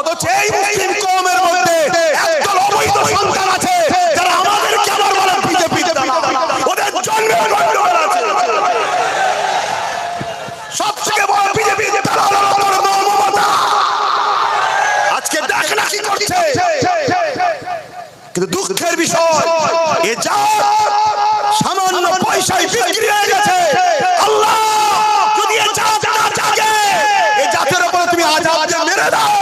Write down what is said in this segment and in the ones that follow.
অথচ এই মুসলিম কওমের মধ্যে একদল অবৈধ সন্তান আছে যারা আমাদেরকে আবার বলে বিজেপিতে দালাল, ওদের জন্মে গন্ডগোল আছে। সবথেকে বড় বিজেপিতে দালাল হলো মমতা। আজকে দেখ না কি করছে। কিন্তু দুঃখের বিষয় এ জাত সামান্য পয়সায় বিক্রি হয়ে গেছে। আল্লাহ যদি এ জাত না জাগে, এ জাতের উপরে তুমি আযাব দিয়ে মেরে দাও,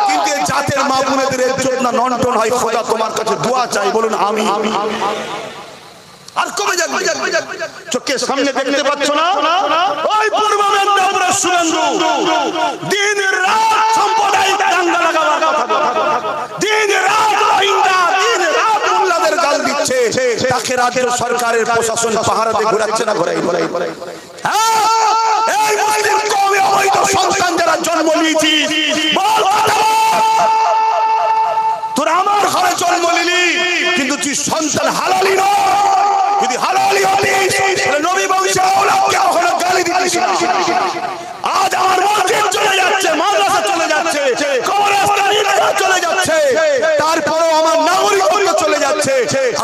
কিন্তু এই জাতের মা বোনেদের ইজ্জত না নন্টন হয়। খোদা তোমার কাছে দোয়া চাই, বলুন আমিন। আর কবে যাবে? চোখের সামনে দেখতে পাচ্ছ না ওই পূর্ব মেদিনীপুরের শুভেন্দু দিন রাত সাম্প্রদায়িক দাঙ্গা লাগাবার কথা বলে, দিন রাত রোহিঙ্গা, দিন রাত মোল্লাদের গাল দিচ্ছে। তাকে রাজ্য সরকারের প্রশাসন পাহারাতে ঘোরাচ্ছে না ঘোরাই। এই মুসলিম কওমে অবৈধ সন্তান যারা জন্ম নিয়েছি, বল তোরা আমার ঘরে জন্ম নিলি, কিন্তু তুই সন্তান হালালি নয়। যদি হালালি হতিস তাহলে নবী বংশের আওলাদকে কখনো গালি দিতিস না। আজ আমার মসজিদ চলে যাচ্ছে, মাদ্রাসা চলে যাচ্ছে, কবরস্থান ঈদগাহ চলে যাচ্ছে, তারপরেও আমার নাগরিকত্ব চলে যাচ্ছে।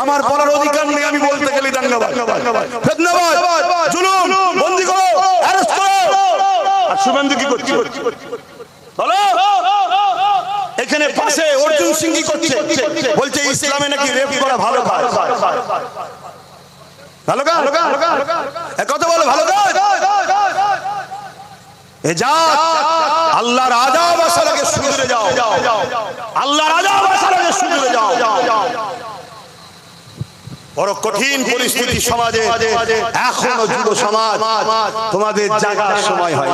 আমার বলার অধিকার নেই। আমি বলতে গেলে দাঙ্গাবাজ, ফিতনাবাজ, জুলুম, বন্দী করো, অ্যারেস্ট করো। আর শুভেন্দু কি করছে বলো? এখানে পাশে অর্জুন সিং কি করছে? বলছে ইসলামে নাকি রেপ করা ভালো কাজ। ভালো কাজ? কথা বলো ভালো কাজ? এ জাত আল্লাহর আযাব আসার আগে শুধরে যাও, আল্লাহর আযাব আসার আগে শুধরে যাও। বড় কঠিন পরিস্থিতি সমাজে। এখনো যুব সমাজ তোমাদের জাগার সময় হয়,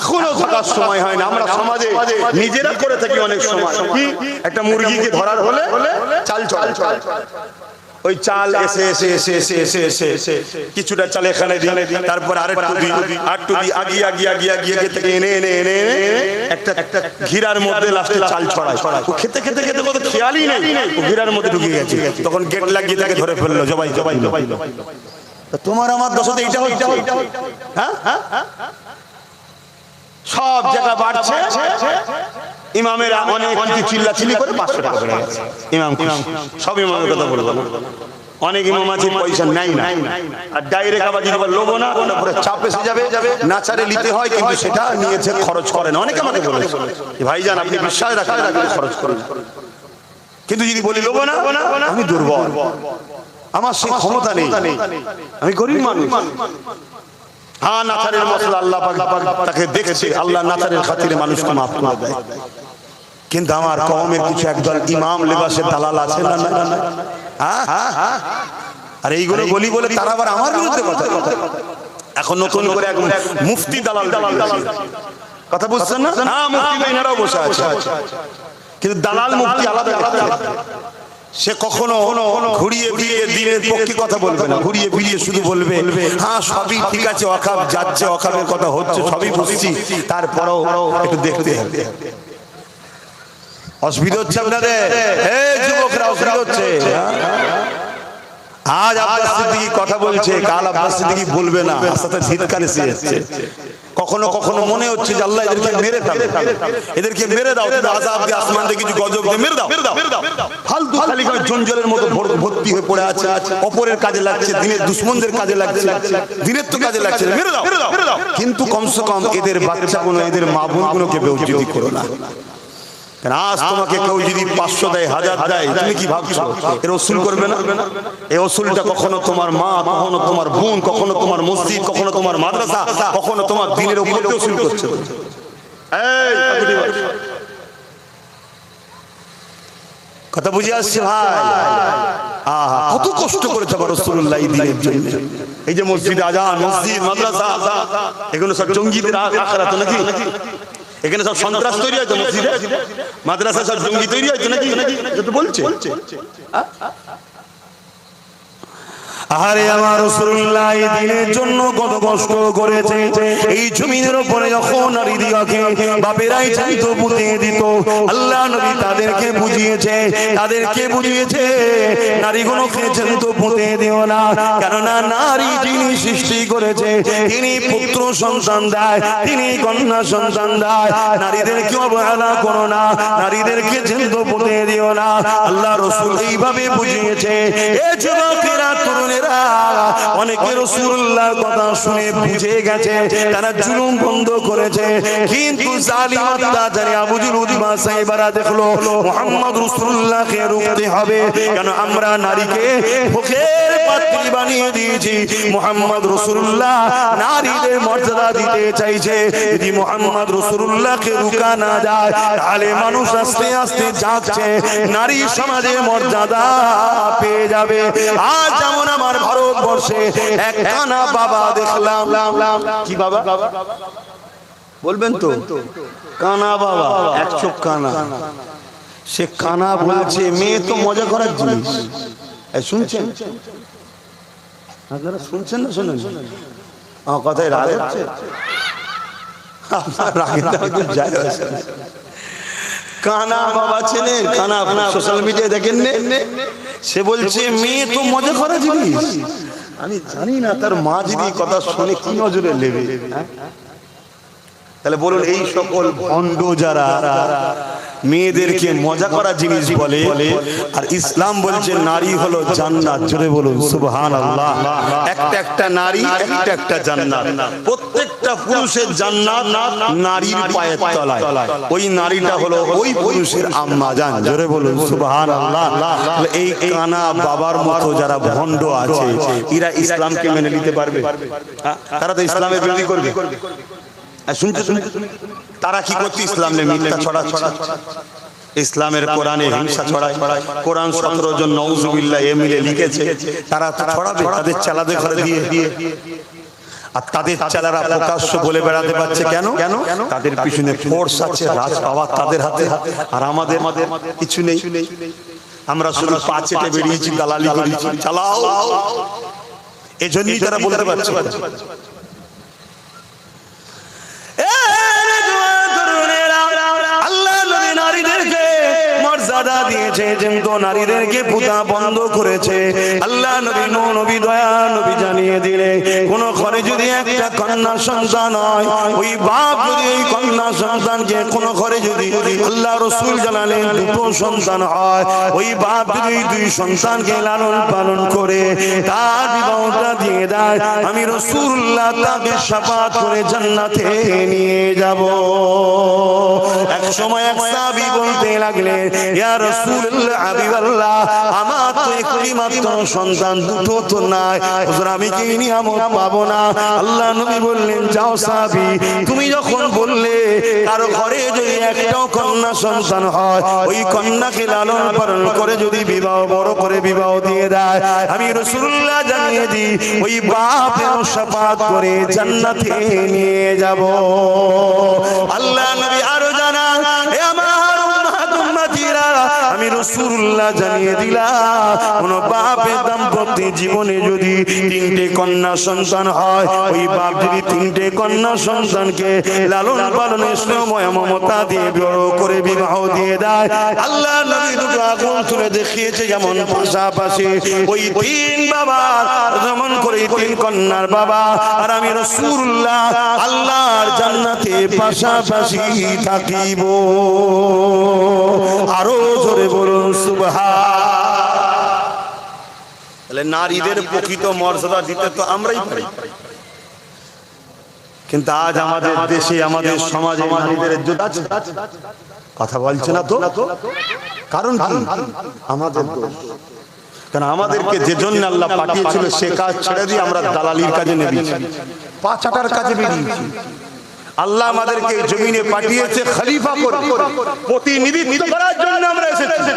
এখনো থাকার সময় হয় না। আমরা সমাজে নিজেরা করে থাকি অনেক সময়। কি একটা মুরগিকে ধরার হলে চাল চল, ওই চাল এসে এসে এসে এসে এসে এসে এসে কিছুটা চাল এখানে দিই, তারপর আরেকটু দিই, আরেকটু দিই, আগিয়ে আগিয়ে আগিয়ে আগিয়ে থেকে এনে এনে এনে এনে একটা একটা ঘিরার মধ্যে লাস্টে চাল ছড়ায়। ও খেতে খেতে খেতে কত খেয়ালই নেই ও ঘিরার মধ্যে ঢুকে গেছে। তখন গেট লাগিয়ে তাকে ধরে ফেললো, জবাই জবাই জবাই। তোমার আমার দশতে এইটা হচ্ছে। হ্যাঁ, সব জায়গা বাড়ছে। ইমামেরা অনেক কিছু চিল্লাচিল্লি করে 500 টাকা করে গেছে। ইমাম সব ইমামের কথা বলবো না, অনেক ইমাম আছে পয়সা নাই না, আর ডাইরেক্ট আবার যদি লোবো না ওটা পরে চাপ এসে যাবে, নাচারে নিতে হয়, কিন্তু সেটা নিয়েছে খরচ করেন। অনেকে আমাকে বলেছে ভাইজান আপনি বিশ্বাস রাখেন খরচ করেন, কিন্তু যদি বলি লোবো না, আমি দুর্বল, আমার সেই ক্ষমতা নেই, আমি গরিব মানুষ। হ্যাঁ, নাচারের মসলা আল্লাহ পাক তাকে দেখছে, আল্লাহ নাচারের খাতিরে মানুষকে মাফ করে দেয়। কিন্তু আমার কওমের কিছু একদল ইমাম লেবাসের দালাল আছে না? আর এইগুলো বলি বলে তারা আবার আমার বিরুদ্ধে কথা। এখন নতুন করে এক মুফতি দালাল কথা বুঝছেন না? হ্যাঁ, মুফতি এনারাও বসে আছে, কিন্তু দালাল মুফতি আলাদা। সে কখনো ঘুরিয়ে ফিরিয়ে দিনের পক্ষে কথা বলবে না, ঘুরিয়ে ফিরিয়ে শুধু বলবে হ্যাঁ সবই ঠিক আছে, ওয়াকাফ যাচ্ছে, ওয়াকাফের কথা হচ্ছে, সবই বুঝছি, তারপরেও একটু দেখতে হবে। অসুবিধা হচ্ছে আপনাদের? এই যুবকরা অসুবিধা হচ্ছে। আজ আব্বাস সিদ্দিকী কথা বলছে, কাল আব্বাস সিদ্দিকী বলবে না, আস্তে ধিক্কার এসে যাচ্ছে। কখনো কখনো মনে হচ্ছে যে আল্লাহ এদেরকে মেরে ফেলে, এদেরকে মেরে দাও, আযাব দিয়ে আসমান থেকে কিছু গজব দিয়ে মেরে দাও। ফালতু খালি জঞ্জালের মতো ভর্তি হয়ে পড়ে আছে, অপরের কাজে লাগছে, দিনের দুশমনদের কাজে লাগছে, দিনের তো কাজে লাগছে, মেরে দাও। কিন্তু কমসে কম এদের বাচ্চাগুলো, এদের মা বোনগুলোকে বেউজ্জতি করো না। আজ তোমাকে কেউ যদি 500 দেয়, 1000 দেয়, তুমি কি ভাবছো এর ওসুল করবে না? এই ওসুলটা কখনো তোমার মা, কখনো তোমার বোন, কখনো তোমার মসজিদ, কখনো তোমার মাদ্রাসা, কখনো তোমার দিনের উপর ওসুল করছে। কথা বুঝে আসছে ভাই? কত কষ্ট করেছে আবার রাসূলুল্লাহ এই দিনের জন্য। এই যে মসজিদ, আজান, মসজিদ, মাদ্রাসা, এগুলো সব জঙ্গিদের আখড়া তো নাকি? এখানে সব সন্ত্রাস তৈরি হয়তো, মসজিদে মাদ্রাসা সব জঙ্গি তৈরি হয়তো নাকি? বলছে আরে আমার রাসূলুল্লাহ এই দিনের জন্য কত কষ্ট করেছে। এই জমিনের উপরে যখন নারী দিয়াকে বাপেরাই চাইতো পুঁতে দিত, আল্লাহ নবী তাদেরকে বুঝিয়েছে নারীগুলোকে চাইতো পুঁতে দিও না, কেননা নারী যিনি সৃষ্টি করেছে তিনি পুত্র সন্তান দেয়, তিনি কন্যা সন্তান দেয়। নারীদেরকে অবহেলা করো না, নারীদেরকে চাইতো পুঁতে দিও না। আল্লাহ রাসূল এইভাবে বুঝিয়েছে। এ যুবকেরা, তরুণেরা, অনেকে রাসূলুল্লাহর কথা শুনে বুঝে গেছে, তারা জুলুম বন্ধ করেছে। কিন্তু জালিম অত্যাচারী আবু জেহেল উতবা সাহেবরা দেখলো মুহাম্মদ রাসূলুল্লাহকে রুখতে হবে, কেন আমরা নারীকে ভোগের পাত্রী বানিয়ে দিয়েছি। মুহাম্মদ রাসূলুল্লাহ নারীদের মর্যাদা দিতে চাইছে। যদি মুহাম্মদ রাসূলুল্লাহকে রুকা না যায়, তাহলে মানুষ আস্তে আস্তে যাচ্ছে নারী সমাজে মর্যাদা পেয়ে যাবে। আজ যেমন আমার ভারতবর্ষে এক কানা বাবা দেখলাম। কি বাবা বলবেন তো? কানা বাবা, এক চোখ কানা। সে কানা বলছে মেয়ে তো মজা করার জিনিস। শুনছেন আপনারা? শুনছেন না শোনেন? আমার কথায় রাগ হচ্ছে? আপনার রাগের যায় আছে। কানা বাবা ছেলে, কানা আপনার সোশ্যাল মিডিয়ায় দেখেন নে, সে বলছে মেয়ে তো মজা করা জিনিস। আমি জানি না তার মা যদি কথা শুনে কি নজরে নেবে। তাহলে বলুন, এই সকল ভণ্ড যারা মেয়েদেরকে মজা করা জিনিস বলে, আর ইসলাম বলছে নারী হলো জান্নাত। জোরে বলুন সুবহানাল্লাহ। একটা নারী একটা জান্নাত। প্রত্যেকটা পুরুষের জান্নাত নারীর পায়ের তলায়। ওই নারীটা হলো ওই পুরুষের আম্মা জান। জোরে বলুন সুবহানাল্লাহ। এই কানা বাবার মতো যারা ভণ্ড আছে, এরা ইসলামকে মেনে নিতে পারবে? তারা তো ইসলামের বিরোধী করবে। শুনতে তারা কি করছে? ইসলাম নিয়ে মিথ্যা ছড়াচ্ছে, ইসলামের কোরআনে হিংসা ছড়ায়। কোরআন 17 জন নাউজুবিল্লাহ এমিলে লিখেছে, তারা ছড়াবে তাদের চালাতে ঘরে দিয়ে। আর তাদের চালারা প্রকাশ্য বলে বেড়াতে পারছে কেন? তাদের পিছনে ফোর্স আছে, রাজ পাওয়ার তাদের হাতে, আর আমাদের কিছু নেই। আমরা শুধু পাচেটে বেরিয়েছি, দালালি করেছি, চালাও। এজন্যই তারা বলতে পারছে। দিয়েছে যেমন নারীদেরকে পুতা বন্ধ করেছে। আল্লাহ নবী নবী দয়া নবী জানিয়ে দিলে, কোন ঘরে যদি একটা কন্যা সন্তান হয়, ওই বাপ যদি ওই কন্যা সন্তানকে, কোন ঘরে যদি আল্লাহ রাসূল জানালেন দুটো সন্তান হয়, ওই বাপ যদি দুই সন্তানকে লালন পালন করে তার বিবাহটা দিয়ে দেয়, আমি রাসূলুল্লাহ তাকে শাফাত করে জান্নাতে নিয়ে যাব। এক সময় এক সাহাবী বলতে লাগলেন, ইয়া রাসূলুল্লাহ হাবিবাল্লাহ, আমার তো একটি মাত্র সন্তান, দুটো তো নাই, হুজুর আমি কি নিয়ামত পাবো না? আল্লাহ নবী বললেন, যাও সাহাবী, তুমি যখন বললে কারো ঘরে যদি একটাও কন্যা সন্তান হয়, ওই কন্যাকে লালন পালন করে যদি বিবাহ বড় করে বিবাহ দিয়ে দেয়, আমি রাসূলুল্লাহ জানিয়ে দিই ওই বাপের শাফাত করে জান্নাতে নিয়ে যাব। আল্লাহ নবী আরো জানান, হে আমার উম্মতিরা, আমি রাসূলুল্লাহ জানিয়ে দিলাম, কোন বাপের দাম্পত্য জীবনে যদি 3টে কন্যা সন্তান হয়, ওই বাপ যদি 3টে কন্যা সন্তানকে লালন পালনের সময় মমতা দিয়ে বড় করে বিবাহ দিয়ে দেয়, আল্লাহ নবী দুটো আগুন তুলে দেখিয়েছে, যেমন পাশাপাশি ওই 3 বাবা যেমন করে 3 কন্যার বাবা আর আমি রাসূলুল্লাহ আল্লাহর জান্নাতে পাশাপাশি থাকিব। আরো জোরে বলুন সুবহান। তাহলে নারীদের প্রকৃত মর্যাদা দিতে তো আমরাই পারি, কিন্তু আজ আমাদের দেশে আমাদের সমাজে নারীদের ইজ্জত আছে? কথা বলছে না তো। কারণ কি? আমাদের দোষ। কারণ আমাদেরকে যে জন্য আল্লাহ পাঠিয়েছিল সে কাজ ছেড়ে দিয়ে আমরা দালালির কাজে নেমেছি, পাচাটার কাজে বেরিয়েছি। আল্লাহ আমাদেরকে জমিনে পাঠিয়েছে খলিফা করে, প্রতিনিধিত্ব করার জন্য আমরা এসেছি।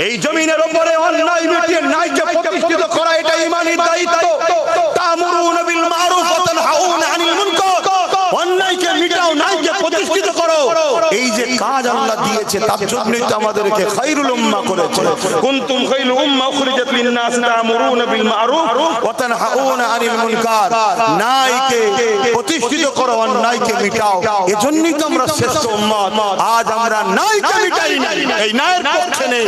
এই জমিনের উপরে অন্যায় মিটিয়ে ন্যায়কে প্রতিষ্ঠিত করা এটা ঈমানি দায়িত্ব। তা'মুরুনা বিল মারুফ ওয়া তানহাউনা আনিল মুনকার, অন্যায়কে মিটাও, ন্যায়কে প্রতিষ্ঠিত করো। এই যে কাজ আল্লাহ দিয়েছে দিয়েছে, তার জন্যই তো আমাদেরকে খায়রুল উম্মাহ করেছে। কুনতুম খায়রু উম্মাহ উখরিজাত লিন-নাস তা'মুরুনা বিল মা'রুফ ওয়া তানহাউনা আনিল মুনকার। ন্যায়কে প্রতিষ্ঠিত করো, অন্যায়কে মিটাও, এজন্যই তো আমরা শ্রেষ্ঠ উম্মত। আজ আমরা ন্যায়কে মিটাই না, এই ন্যায়ের পক্ষে নেই,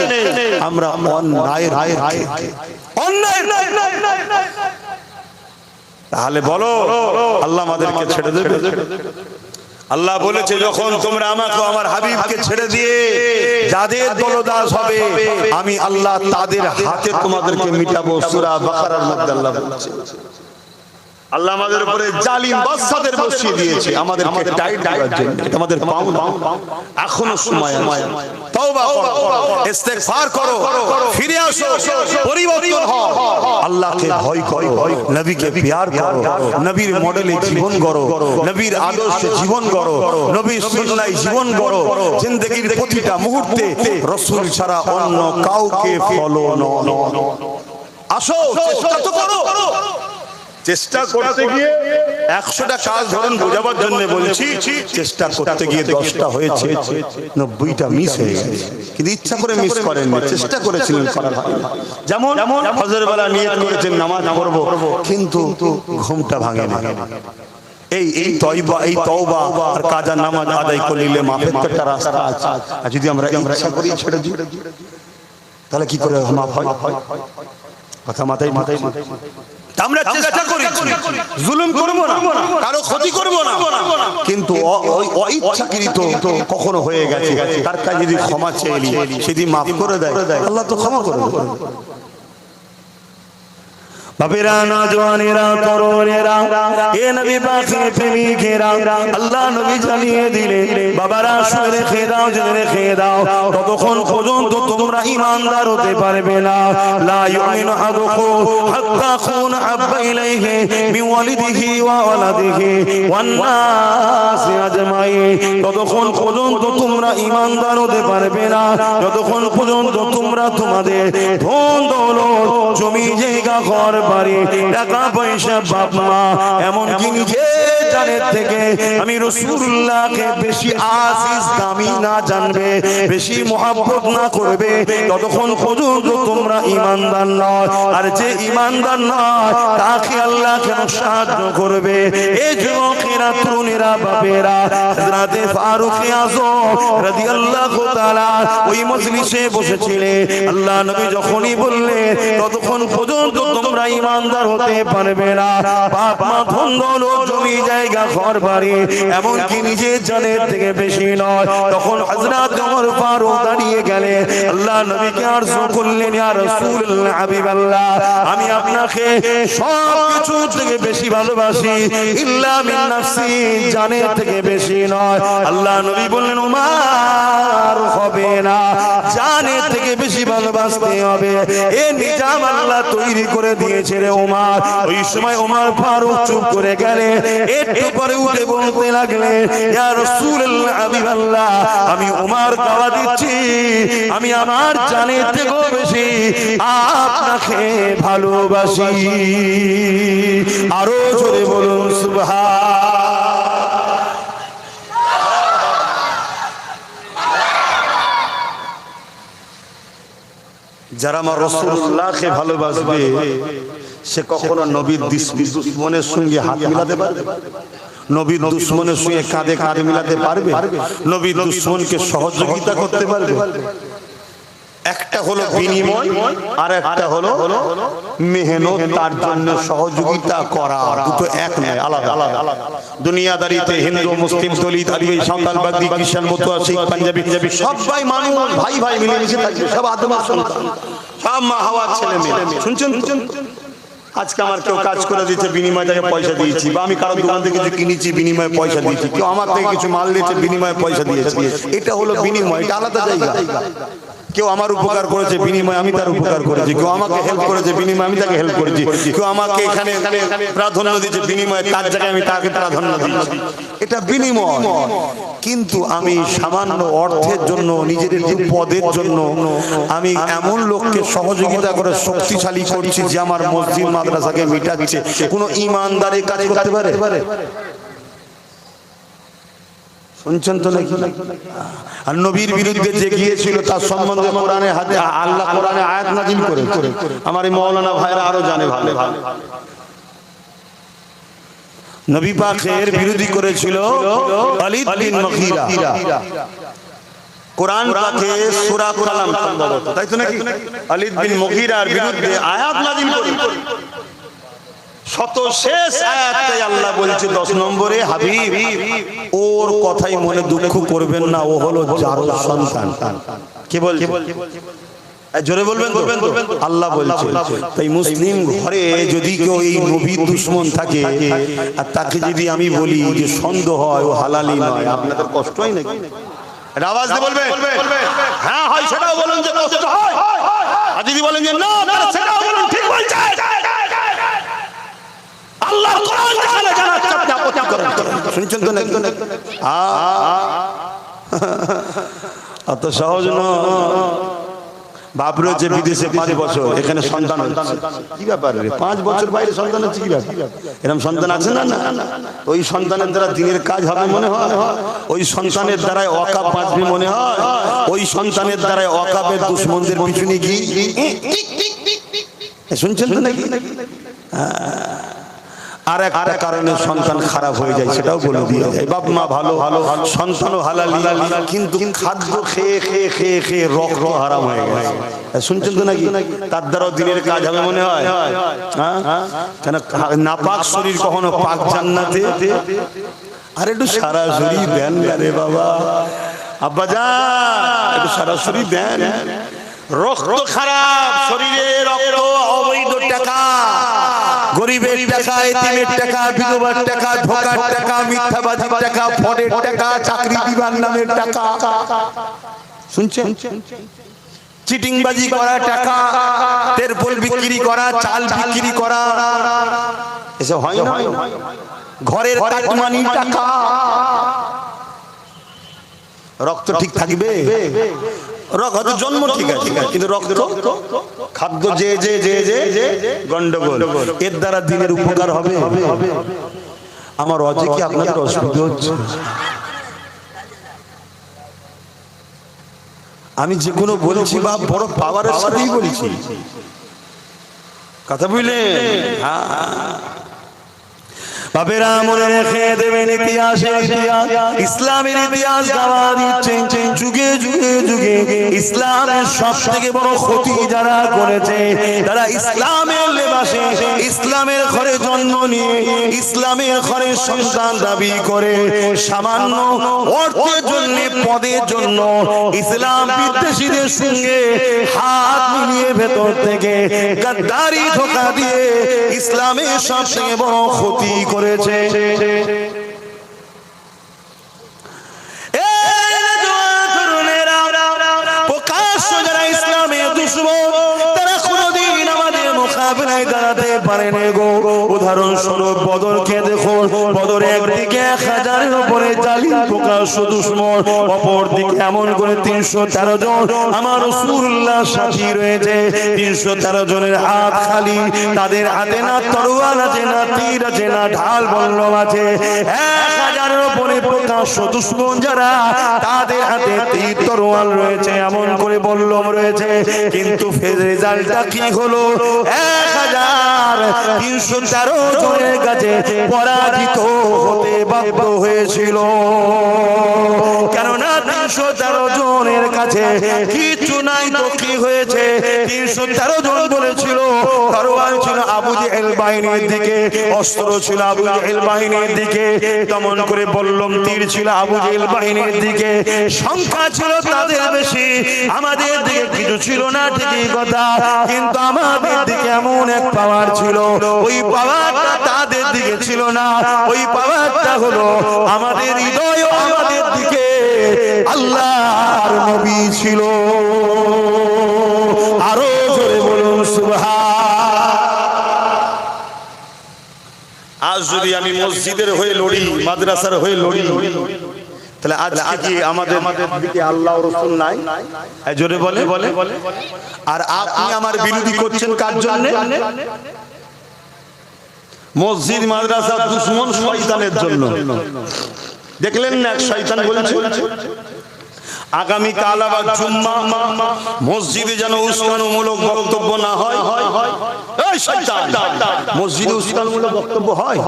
আমরা অন্যায়ের তাহলে বলো আল্লাহ আমাদেরকে ছেড়ে দেবে? আল্লাহ বলেছে যখন তোমরা আমাকে আমার হাবিবকে ছেড়ে দিয়ে যাদের দলদাস হবে আমি আল্লাহ তাদের হাতে তোমাদেরকে মিটাবো। সূরা বাকারার মধ্যে আল্লাহ বলেছে। আল্লাহ আমাদের উপরে জালিম বাদশাদের বসিয়ে দিয়েছে আমাদেরকে টাইট করার জন্য। আমাদের পাওনা, এখনো সময় আছে। তওবা করো, ইস্তেগফার করো, ফিরে আসো, পরিবর্তন হও, আল্লাহকে ভয় করো, নবীকে প্যার করো, নবীর মডেলে জীবন গড়ো, নবীর আদর্শে জীবন গড়ো, নবীর সুন্নাহয় জীবন গড়ো। জিন্দেগীর প্রতিটা মুহূর্তে রাসূল ছাড়া অন্য কাউকে ফলো না। আসো, চেষ্টা তো করো। চেষ্টা করতে গিয়ে 100টা কাজ ধরুন বোঝাবার জন্য বলছি, চেষ্টা করতে গিয়ে 10টা হয়েছে, 90টা মিস হয়ে গেছে। কিন্তু ইচ্ছা করে মিস করেননি, চেষ্টা করেছিলেন করার। যেমন ফজর বেলা নিয়ত করেছেন নামাজ পড়ব, কিন্তু ঘুমটা ভাঙে না। এই তওবা আর কাজা নামাজ আদায় করে নিলে মাফের তো একটা রাস্তা আছে। আর যদি আমরা ইচ্ছা করি ছেড়ে দিই তাহলে কি করে মাফ হয়? কথা মাথায় আমরা চেষ্টা করি, জুলুম করব না, কারো ক্ষতি করব না, কিন্তু অইচ্ছাকৃত কখনো হয়ে গেছে, তার কাছে যদি ক্ষমা চেয়ে নি, সেদিন মাফ করে দেয় আল্লাহ, তো ক্ষমা করে দেয়। বাপেরা, নওজওয়ানেরা, তরুণেরা, এ নবী পাকের প্রেমিকেরা, আল্লাহ নবী জানিয়ে দিলেন বাবারা শুনে রেখে দাও, জেনে রেখে দাও, ততক্ষণ পর্যন্ত তোমরা ঈমানদার হতে পারবে না। লা ইউমিনু আহাদুকুম হাত্তা আকুনা আহাব্বা ইলাইহি মিন ওয়ালিদিহি ওয়া ওয়ালাদিহি ওয়ান নাসি আজমাইন। ততক্ষণ পর্যন্ত তোমরা ঈমানদার হতে পারবে না যতক্ষণ পর্যন্ত তোমরা তোমাদের ধন দৌলত, জমি জায়গা, ঘর বাড়ি, টাকা পয়সা, বাপ মা, এমনকি নিজের জানের থেকে আমি রাসূলুল্লাহকে বেশি আজিজ দামি না জানবে, বেশি মহব্বত না করবে, ততক্ষণ পর্যন্ত তোমরা ঈমানদার নয়। আর যে ঈমানদার নয় তাকে আল্লাহ কেন সাহায্য করবে? এই যুবকেরা, তরুণেরা, বাপেরা, হযরত ফারুক আযম রাদিয়াল্লাহু তাআলা ওই মজলিসে বসেছিলেন। আল্লাহ নবী যখনই বললেন ততক্ষণ পর্যন্ত তোমরা ঈমানদার হতে পারবে না, বাপ মা, ধন দৌলত, জমি জায়গা, ঘর বাড়ি, এমনকি নিজের জানের থেকে বেশি নয়, তখন হযরত ওমর ফারুক দাঁড়িয়ে গেলেন, আল্লাহ নবীকে আরজ করলেন, ইয়া রাসূলুল্লাহ, হাবিবাল্লাহ, আমি আপনাকে সব কিছু থেকে বেশি ভালোবাসি, ইল্লা মিন নাফসি, জানের থেকে বেশি নয়। আল্লাহ নবী বললেন, ওমর হবে না, জানের থেকে বেশি ভালোবাসতে হবে। এই নিজাম আল্লাহ তৈরি করে দিয়েছে রে ওমর। ওই সময় ওমর ফারুক চুপ করে গেলেন, একটু পরে উঠে বলতে লাগলেন, ইয়া রাসূলুল্লাহ, হাবিবাল্লাহ, আমি ওমর দাওয়া দিচ্ছি, আমি আমার জানের থেকেও বেশি আপনাকে ভালোবাসি। আরো জোরে বলুন সুবহান। যারা আমার রাসূলুল্লাহকে ভালোবাসবে সে কখনো নবীর দুশমনের সঙ্গে হাত মিলাতে পারবে? নবীর দুশমনের সঙ্গে কাঁধে কাঁধ মিলাতে পারবে? নবীর দুশমনকে সহযোগিতা করতে পারবে? একটা হলো বিনিময় আর একটা হলো মেহনত, তার জন্য সহযোগিতা করা, দুটো এক নয়, আলাদা আলাদা। দুনিয়াদারিতে হিন্দু, মুসলিম, দলিত, আদিবাসী, সাঁওতাল, বাগদি, খ্রিস্টান, মতুয়া, শিখ, পাঞ্জাবি, সবাই মানুষ, ভাই ভাই মিলেমিশে থাকবে, সব আদমের সন্তান, সব মা হাওয়ার ছেলে মেয়ে। শুনছেন? আজকে আমার কেউ কাজ করে দিয়েছে, বিনিময়ে তাকে পয়সা দিয়েছি, বা আমি কারো দোকান থেকে কিছু কিনেছি, বিনিময়ে পয়সা দিয়েছি, কেউ আমার থেকে কিছু মাল দিয়েছে, বিনিময়ে পয়সা দিয়েছে, এটা হলো বিনিময়, এটা আলাদা জায়গা। কেউ আমার উপকার করেছে, বিনিময়ে আমি তার উপকার করেছি, কেউ আমাকে হেল্প করেছে, বিনিময়ে আমি তাকে হেল্প করেছি, কেউ আমাকে এখানে প্রাধান্য দিয়েছে, বিনিময়ে তার জায়গায় আমি তাকে প্রাধান্য দিয়েছি, এটা বিনিময়। কিন্তু আমি সামান্য অর্থের জন্য, নিজের একটু পদের জন্য আমি এমন লোককে সহযোগিতা করে শক্তিশালী করছি যে আমার মসজিদ মাদ্রাসাকে মিটাচ্ছে, কোনো ঈমানদারি কাজ করতে পারে? শুনছেন তো নাকি? আর নবীর বিরুদ্ধে যে গিয়েছিল তার সম্বন্ধে কোরআনে হাতে আল্লাহ কোরআনে আয়াত নাযিল করে। আমার এই মাওলানা ভাইরা আরো জানে ভালো। নবী পাকের বিরোধী করেছিল খালিদ বিন মুগীরা। কোরআন পাকে সূরা কালাম সম্ভবত, তাই তো নাকি? খালিদ বিন মুগীরার বিরুদ্ধে আয়াত নাযিল করে। শত শেষ আয়াতে আল্লাহ বলছে 10 নম্বরে, হাবিব ওর কথাই মনে দুঃখ করবেন না, ও হলো জারুর সন্তান। কে বলছে? জোরে বলবেন তো। আল্লাহ বলছে। তাই মুসলিম ঘরে যদি কেউ এই নবীর দুশমন থাকে আর তাকে যদি আমি বলি যে সন্দেহ হয়, ও হালালি নয়, আপনাদের কষ্ট হয় নাকি? আওয়াজ দিয়ে বলবেন। হ্যাঁ হয়, সেটাও বলুন যে কষ্ট হয়। আর যদি বলেন যে না, সেটাও বলুন ঠিক বলছে। আল্লাহ কোরআন যেখানে জানাচ্ছে আপনি আপত্তি করেন। শুনছেন তো নাকি? অত সহজ নয়। বাপ রয়েছে বিদেশে 5 বছর, এখানে সন্তান হচ্ছে, কি ব্যাপার রে? 5 বছর বাইরে সন্তান হচ্ছে, কি ব্যাপার? এরকম সন্তান আছে না? ওই সন্তানের দ্বারা দিনের কাজ হবে মনে হয়, ওই সন্তানের দ্বারাই ওয়াকাব বাঁচবে মনে হয়, ওই সন্তানের দ্বারাই ওয়াকাবের দুশমনদের পিছনে গিয়ে শুনছেন তো নাকি? আর একটা কারণে সন্তান খারাপ হয়ে যায়, সেটাও বলে দিয়ে যায়। বাপ মা ভালো, সন্তানও হালাল, কিন্তু খাদ্য খেয়ে খেয়ে খেয়ে খেয়ে রক্ত হারাম হয়ে গেছে। শুনছেন তো নাকি? তার দ্বারাও দিনের কাজ হবে মনে হয়। কেন নাপাক শরীর কখনো পাক জান্নাতে? আর একটু সরাসরি দেন রে বাবা, আব্বা যান একটু সরাসরি দেন। রক্ত খারাপ, শরীরে রক্ত, অবৈধ টাকা, গরিবের টাকা, এতিমের টাকা, বিধবার টাকা, ধোকার টাকা, মিথ্যাবাদীর টাকা, ফডের টাকা, চাকরি দিবার নামের টাকা, শুনছেন? চিটিংবাজি করা টাকা, তেরপল বিক্রি করা, চাল বিক্রি করা, এসব হয় না? ঘরের কাটমানি টাকা। রক্ত ঠিক থাকবে? রক্ত জন্ম ঠিক আছে, কিন্তু রক্ত খাদ্য যে যে যে যে গন্ডগোল, এর দ্বারা দিনের উপকার হবে? আমার অজে কি আপনাদের অসুবিধা হচ্ছে? আমি যে কোনো বলছি বা বড় পাওয়ারের সাথেই বলছি, কথা বুঝলেন? বাবেরা মনে রেখে দেবেন, ইসলামের ইতিহাস গাওয়া দিচ্ছে। যুগে যুগে যুগে ইসলামের সব থেকে বড় ক্ষতি যারা করেছে, তারা ইসলামের লেবাসে, ইসলামের ঘরে জন্ম নিয়ে, ইসলামের ঘরে সন্তান দাবি করে, সামান্য অর্থের জন্য, পদের জন্য ইসলাম বিদ্বেষীদের সঙ্গে হাত মিলিয়ে ভেতর থেকে গাদ্দারি ধোঁকা দিয়ে ইসলামের সব থেকে বড় ক্ষতি করেছে। প্রকাশ্য যারা ইসলামের দুশমন, তারা কোনদিন আমাদের মোকাবিলায় দাঁড়াতে পারেনি গো। উদাহরণস্বরূপ বদরকে দেখুন, বদরে একদিকে 1000-এর উপরে জালিম প্রকাশ্য দুশমন, অপর দিকে এমন করে 313 জন আমার রাসূলুল্লাহ সাথী রয়েছে। 313 জনের হাত খালি, তাদের হাতে না তরোয়াল আছে, না তীর আছে, না ঢাল বল্লম আছে। 1000-এর উপরে প্রকাশ্য দুশমন যারা, তাদের হাতে তীর তরোয়াল রয়েছে, এমন করে বল্লম রয়েছে। কিন্তু রেজাল্টটা কি হলো? 1313 জনের কাছে পরাজিত হতে বাধ্য হয়েছিল। কেননা 313 জনের কাছে কিছু নাই, তো কি হয়েছে? 313 জন বলেছিল, তরোয়াল ছিল আবু জেহেল বাহিনীর দিকে, অস্ত্র ছিল আবু জেহেল বাহিনীর দিকে, তেমন করে বললাম তীর ছিল আবু জেহেল বাহিনীর দিকে। সংখ্যা ছিল তাদের বেশি, আমাদের দিকে কিছু ছিল না, ঠিকই কথা, কিন্তু আমাদের দিকে এমন এক পাওয়ার ছিল, ওই পাওয়ারটা তাদের দিকে ছিল না। ওই পাওয়ারটা হলো আমাদের হৃদয়, আমাদের দিকে আল্লাহর নবী ছিল। আরো জোরে বলুন সুবহান। আজ যদি আমি মসজিদের হয়ে লড়ি, মাদ্রাসার হয়ে লড়ি, তাহলে আজকে কি আমাদের দিকে আল্লাহ ও রাসূল নাই? জোরে বলে। আর আপনি আমার বিরোধী করছেন কার জন্য? মসজিদ মাদ্রাসার দুশমন শয়তানের জন্য। দেখলেন না এক শয়তান বলছে আগামী কাল আবার জুম্মা মসজিদে যেন উস্কানিমূলক বক্তব্য না হয়। এই শয়তান, মসজিদে উস্কানিমূলক বক্তব্য হয়?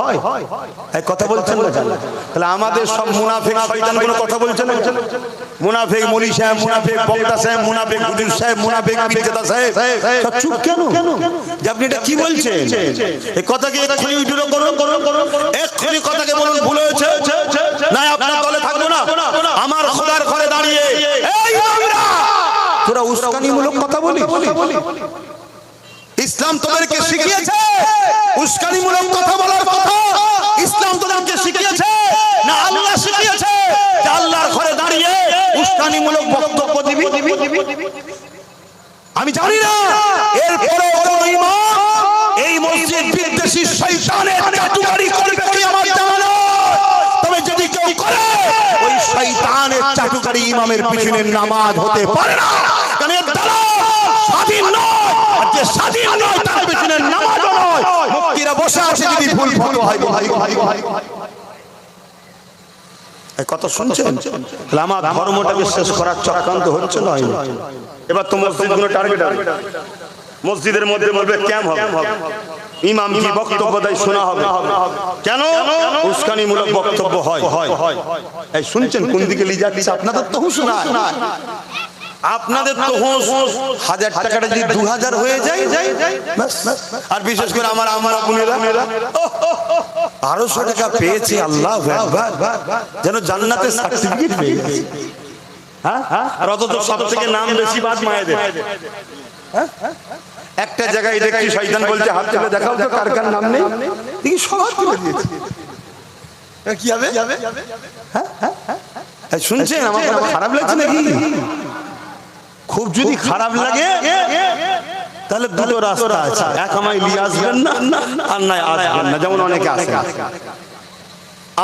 এই কথা বলছেন না জানেন? তাহলে আমাদের সব মুনাফিক শয়তানগুলো কথা বলছেন না? মুনাফিক মৌলী সাহেব, মুনাফিক বক্তা সাহেব, মুনাফিক হুজুর সাহেব, মুনাফিক বিজেতা সাহেব সব চুপ কেন? যে আপনি এটা কি বলছেন? এই কথাকে এক্ষুনি উইথড্র করুন, এক্ষুনি কথাকে বলুন ভুল হয়েছে, না আপনার দলে থাকবো না। আমার খোদার ঘরে দাঁড়িয়ে এই আমরা তোরা উস্কানিমূলক কথা বলি? ইসলাম তোদেরকে শিখিয়েছে উস্কানিমূলক কথা বলার কথা? ইসলাম তোদেরকে শিখিয়েছে না আল্লাহ শিখিয়েছে যে আল্লাহর ঘরে দাঁড়িয়ে উস্কানিমূলক বক্তব্য দিবি? আমি জানি না। এরপরে ইমাম এই মসজিদ বিদ্বেষী শয়তানের চাটুকারি করবে কি আমার জানা নেই। তবে যদি কেউ করে ওই শয়তানের চাটুকারি ইমামের পিছনে নামাজ হতে পারে না, কারণ এর দ্বারা স্বাধীন নয়, আর যে স্বাধীন নয় তার পিছনে নামাজ নয়। মুক্তিরা বসে আছে যদি ভুল ফটো হয় ভাই এই কথা শুনছেন? তাহলে আমার ধর্মটাকে শেষ করার চক্রান্ত হচ্ছে না? এবার তো মসজিদগুলো টার্গেট হবে, মসজিদের মধ্যে বলবে ক্যাম্প হবে, ইমাম কি বক্তব্য দেয় শোনা হবে। কেন? উস্কানিমূলক বক্তব্য হয়। এই শুনছেন কোন দিকে নিয়ে যাচ্ছে? আপনাদের তো হুঁশ না, আপনাদের তো হুঁশ 1000 টাকাটা যদি 2000 হয়ে যায়, আর বিশেষ করে আমার বোনেরা আরো 100 টাকা পেয়েছে, আল্লাহ যেন জান্নাতের সার্টিফিকেট পেয়ে গেছে। আর অত তো সব থেকে নাম বেশি বাদ মায়েদের। একটা জায়গায় দেখছি শয়তান বলছে হাত তুলে দেখাও তো কার কার নাম নেই, দেখি সব হাত তুলে দিয়েছে। কি হবে? শুনছেন আমার কথা খারাপ লাগছে নাকি? খুব যদি খারাপ লাগে তাহলে দুটো রাস্তা আছে, এক আমায় নিয়ে আসবেন না, আর নাই আসবেন না, যেমন অনেকে আসে।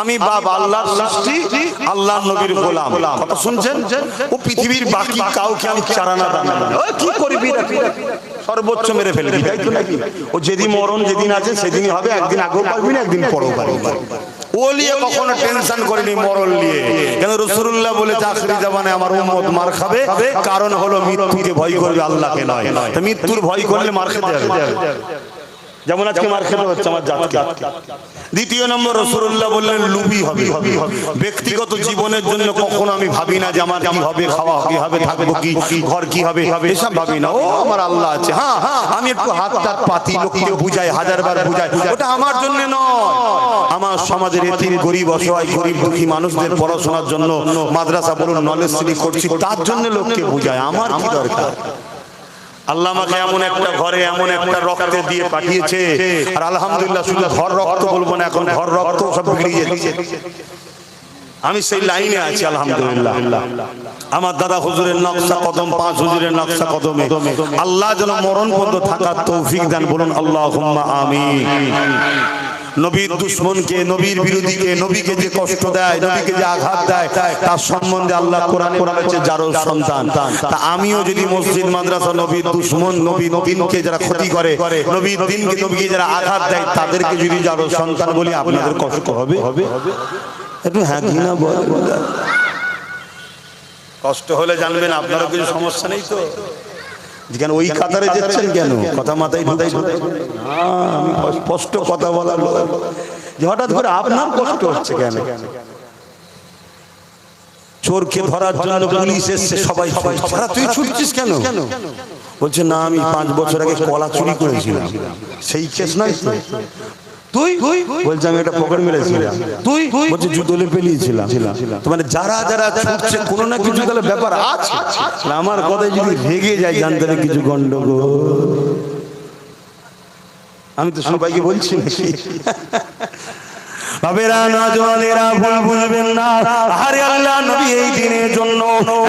আমি বাপ আল্লাহর সৃষ্টি, আল্লাহর নবীর গোলাম, কথা শুনছেন? ও পৃথিবীর বাকি কাউকে আমি চারানা দাম না, কি করবি সর্বোচ্চ মেরে ফেলবি, তাই তো নাকি? ও যেদিন মরণ যেদিন আছে সেদিনই হবে, একদিন আগেও পারবি না, একদিন পরেও পারবি। ও নিয়ে কখনো টেনশন করিনি মরণ নিয়ে, কেন রাসূলুল্লাহ বলেছে আখিরি জামানায় আমার উম্মত মার খাবে, কারণ হলো মৃত্যুকে ভয় করবে, আল্লাহকে নয়। তো মৃত্যুর ভয় করলে মার খেতে হবে, যেমন আজকে মার খেতে হচ্ছে আমার জাতকে। দ্বিতীয় নম্বর, রাসূলুল্লাহ বললেন লুবি হবে। ব্যক্তিগত জীবনের জন্য কখনো আমি ভাবি না যে আমার কি হবে, খাওয়া কি হবে, থাকবো কি, ঘর কি হবে, এসব ভাবি না। ও আমার আল্লাহ আছে, হ্যাঁ আমি একটু হাত টাত পাতি, লোককে বুঝাই, 1000 বার বুঝাই, ওটা আমার জন্য নয়। আমার সমাজের এতিম গরিব অসহায় গরিব দুঃখী মানুষদের পড়াশোনার জন্য মাদ্রাসা বলুন, নলেজ সিটি করছি, তার জন্য লোককে বুঝাই, আমার কি দরকার? আল্লাহ আমাকে এমন একটা ঘরে এমন একটা রক্ত দিয়ে পাঠিয়েছে, আর আলহামদুলিল্লাহ শুধু ঘর রক্ত বলবো না, এখন ঘর রক্ত সব বেরিয়ে যাচ্ছে। আমি সেই লাইনে আছি আলহামদুলিল্লাহ। আমার দাদা হুজুরের নকশা কদম, 5 হুজুরের নকশা কদমে আল্লাহ যেন মরণ পর্যন্ত থাকার তৌফিক দেন, বলুন আল্লাহুম্মা আমিন। নবীর দুশমনকে, নবীর বিরোধীকে, নবীকে যে কষ্ট দেয়, নবীকে যে আঘাত দেয়, তার সম্বন্ধে আল্লাহ কোরআনে বলেছে যারও সন্তান। তা আমিও যদি মসজিদ মাদ্রাসা নবীর দুশমন, নবীর দিনকে যারা ক্ষতি করে, নবীর দিনকে, নবীকে যারা আঘাত দেয়, তাদেরকে যদি যারও সন্তান বলি, আপনাদের কষ্ট হবে? একটু হ্যাঁ কি না বল। কষ্ট হলে জানবেন আপনারও কিছু সমস্যা নেই তো, কেন ওই কাতারে যাচ্ছেন কেন? কথা মাথায় ঢুকাই, আমি স্পষ্ট কথা বলার যে হঠাৎ করে আপনার কষ্ট হচ্ছে কেন? চোরকে ধরার জন্য পুলিশ এসছে, সবাই তুই ছুটছিস কেন? বলছে না আমি 5 বছর আগে কলা চুরি করেছিলাম, সেই কেস নয় তুই? বলছে আমি একটা পকেট মেরেছিলাম। তুই? বলছে জুতো পেলিয়েছিলাম। মানে যারা যারা ছুটছে কোনো না কিছু গেলে ব্যাপার আছে। আমার কথায় যদি রেগে যায় জানতে হবে কিছু গন্ডগোল। আমি তো সবাইকে বলছি নাকি? বাবেরা নওজওয়ানেরা ভুল বুঝবেন না, আরে আল্লাহ নবী এই দিনের জন্য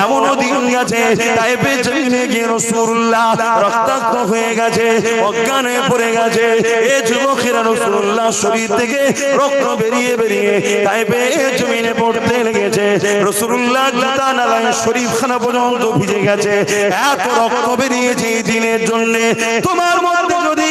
এমন দিন গেছে তাইফের জমিনে গিয়ে রাসূলুল্লাহ রক্তাক্ত হয়ে গেছে, অজ্ঞান হয়ে পড়ে গেছে। এ যুবকেরা রাসূলুল্লাহ শরীর থেকে রক্ত বেরিয়ে বেরিয়ে তাইফের জমিনে পড়তে লেগেছে। রাসূলুল্লাহ জুতা নালায় শরীফখানা পর্যন্ত ভিজে গেছে। এত রক্ত বেরিয়েছে এই দিনের জন্য। তোমার মধ্যে যদি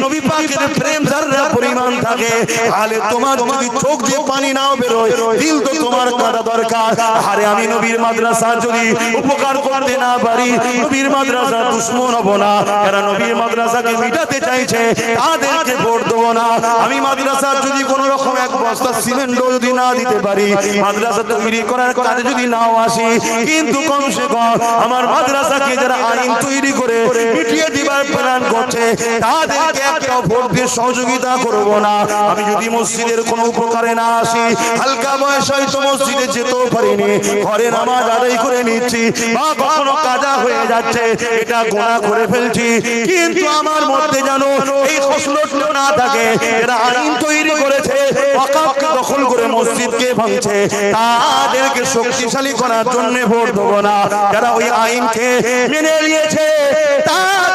নবী পাকের প্রেম যারা পরিমাণ থাকে, তাহলে তোমার যদি চোখ দিয়ে পানি নাও বেরোয়, দিল তো তোমার কাটা দরকার। আরে আমি নবীর মাদ্রাসা যদি উপকার করতে না পারি, নবীর মাদ্রাসা দুশমন হব না। এরা নবীর মাদ্রাসাকে মিটাতে চাইছে, তাদেরকে ভোট দেবো না। আমি মাদ্রাসা যদি কোন রকম এক বস্তা সিমেন্ট যদি না দিতে পারি, মাদ্রাসা তৈরি করার কাজে যদি নাও আসি, কিন্তু কমসে কম আমার মাদ্রাসাকে যারা আইন তৈরি করে মিটিয়ে দিবার প্ল্যান করছে, তাদেরকে একটা ভোট দিয়ে সহযোগিতা করব না। আমি যদি মসজিদের কোনো উপকারে না আসি, হালকা বয়স হয়তো মসজিদে যেতেও পারিনি, ঘরে নামাজ আদায় করে নিচ্ছি, বা কখনো কাজা হয়ে যাচ্ছে, এটা গুনাহ করে ফেলছি, কিন্তু আমার মধ্যে যেন এই খসলতটা না থাকে। এরা আইন তৈরি করেছে, ওয়াকফকে দখল করে মসজিদকে ভাঙছে, তাদেরকে শক্তিশালী করার জন্য ভোট দেবো না। যারা ওই আইনকে মেনে নিয়েছে, তাদের